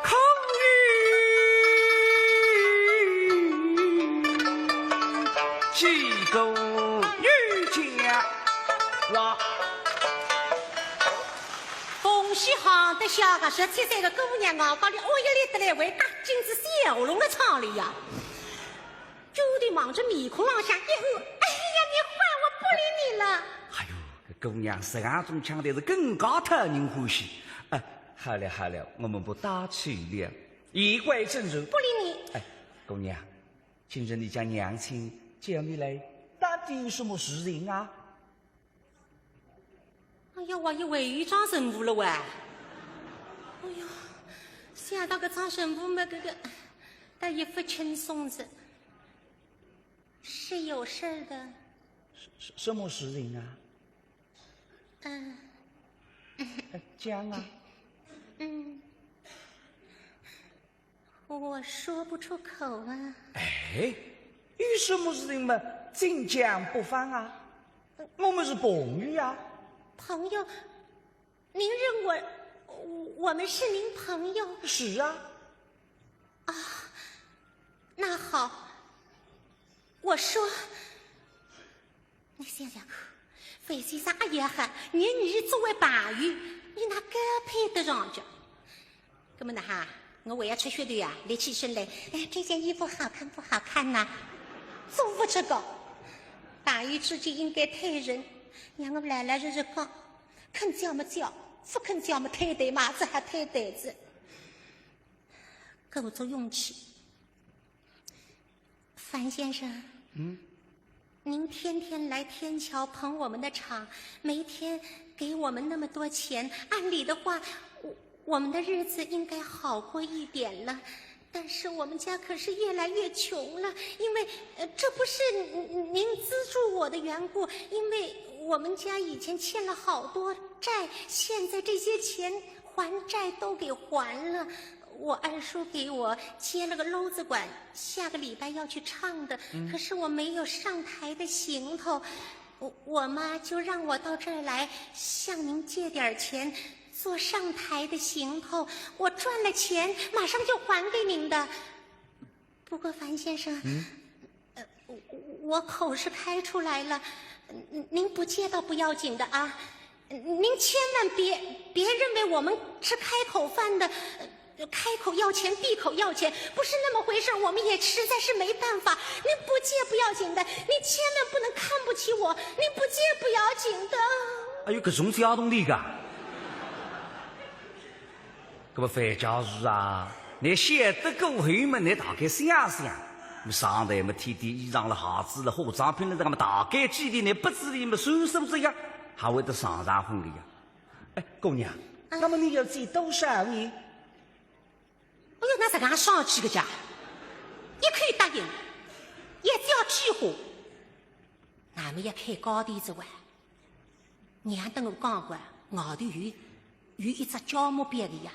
空余几个女家哇！恭喜好的小个17岁的姑娘啊，搞的我一里得来为大金子小龙的厂里呀，就得忙着面孔上下以后，哎呀，你换我不理你了。姑娘手上中抢的是更加讨人欢喜。好了，我们不打趣了，言归正传。不理你。姑娘，今日你家娘亲叫你来，到底有什么事情啊？哎呀，我以为有张神父了喂。哎呀，想到个张神父嘛，他一副轻松子，是有事儿的。什么事情啊？讲啊。我说不出口啊。有什么事情嘛，尽讲不放啊。我们是朋友啊。朋友，您认我们是您朋友？是啊。那好，我说，你想想看。费先生阿爷喊你作为伴侣，你哪敢配得上去？那么呢哈，我为了出血的呀，立起身来，这件衣服好看不好看呐？做不这个，伴侣之间应该太人，让我们来日讲，肯叫么叫，不肯叫么推对马子还推袋子，给我做勇气。樊先生，您天天来天桥捧我们的场，每天给我们那么多钱，按理的话，我们的日子应该好过一点了。但是我们家可是越来越穷了，因为这不是您资助我的缘故，因为我们家以前欠了好多债，现在这些钱还债都给还了。我二叔给我接了个篓子馆，下个礼拜要去唱的，可是我没有上台的行头，我妈就让我到这儿来向您借点钱做上台的行头，我赚了钱马上就还给您的。不过樊先生，我口是开出来了，您不借倒不要紧的啊，您千万别认为我们吃开口饭的开口要钱，闭口要钱，不是那么回事，我们也实在是没办法。你不借不要紧的，你千万不能看不起我，你不借不要紧的。哎呦，搿种小动力噶，搿么范教授啊，你晓得过后嘛？你大概想想，上台嘛，天天衣裳了、鞋子了、化妆品了，这个嘛，大概几年，你不知里嘛，算数这样，还会得上婚礼呀？哎，姑娘，那么你要借多少年？哎呦，那这个上去个家，一可以答应，一只要计划，俺们要开高低之外，娘跟我讲过，外头有一只胶木边的呀，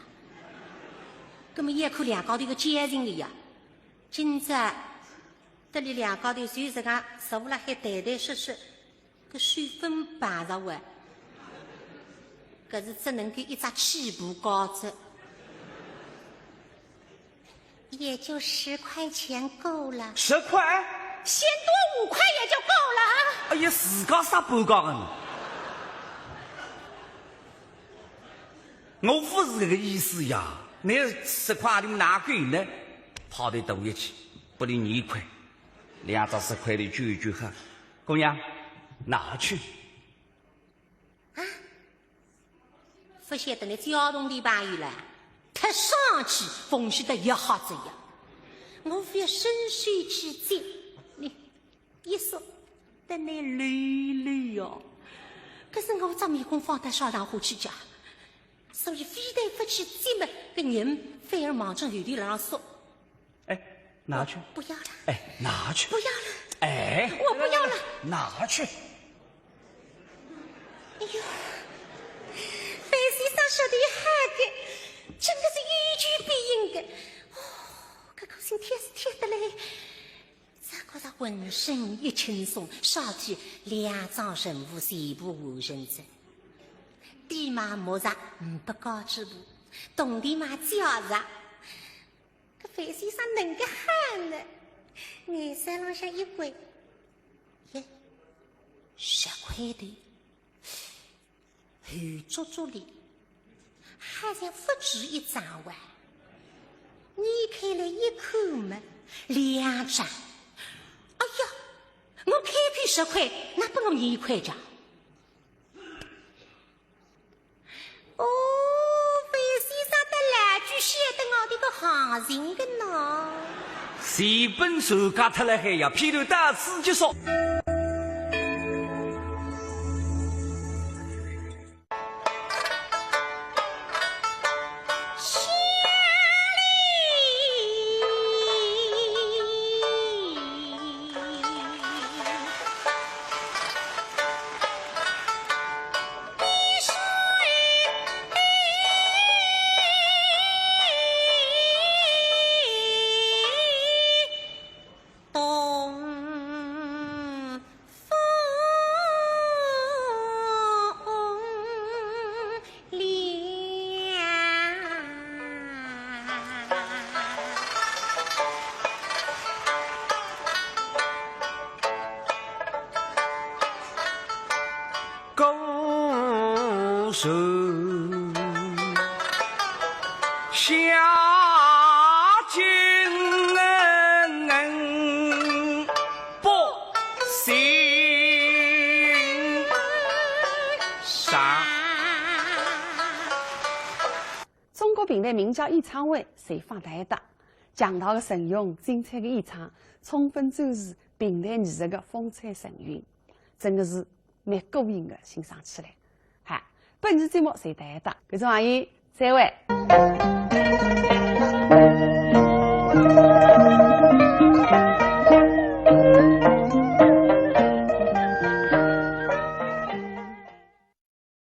那么也可两高头个坚定的呀，今朝这里两高头就这个坐了还谈谈说说，个水分摆着完，可是只能够一只起步高子。也就10块钱够了，10块，嫌多5块也就够了啊！哎呀，自家啥半讲的呢？我不是这个意思呀，你10块你们哪个呢？跑得多一起，不离2块，2张10块的聚一聚哈，姑娘拿去。啊，不晓得你交通的朋友了。他上去风险的一下子呀，我非要深水去接你，一说等你累累哟。可是我这面孔放在烧糖火去家，所以非得不去接嘛，个人反而忙着有的人说，哎，拿去，不要了，哎，拿去，不要了，哎，我不要了，拿去。哎呦，范先生说的好的。真的是一句必应的，这口心贴是贴得来，咋觉得浑身一轻松，身体2张任务全部完成着。地马莫着不高之步，动地马脚着。这范先生能个喊呢，眼山浪向一归，耶，10块的，黑足足的。好像不止1张哇！你开了一口嘛，2张。哎呀，我开口10块，那不我1块张。哦，范先生的来句晓得我的个行情的呢。谁本手夹脱了还要披头大自己说。手下金人不行上。中国平台名叫演唱会随访台的，强大的阵容、精彩的演唱，充分展示平台艺术的风采神韵，真的是蛮过瘾的，欣赏起来。本期节目随大家，观众朋友再会。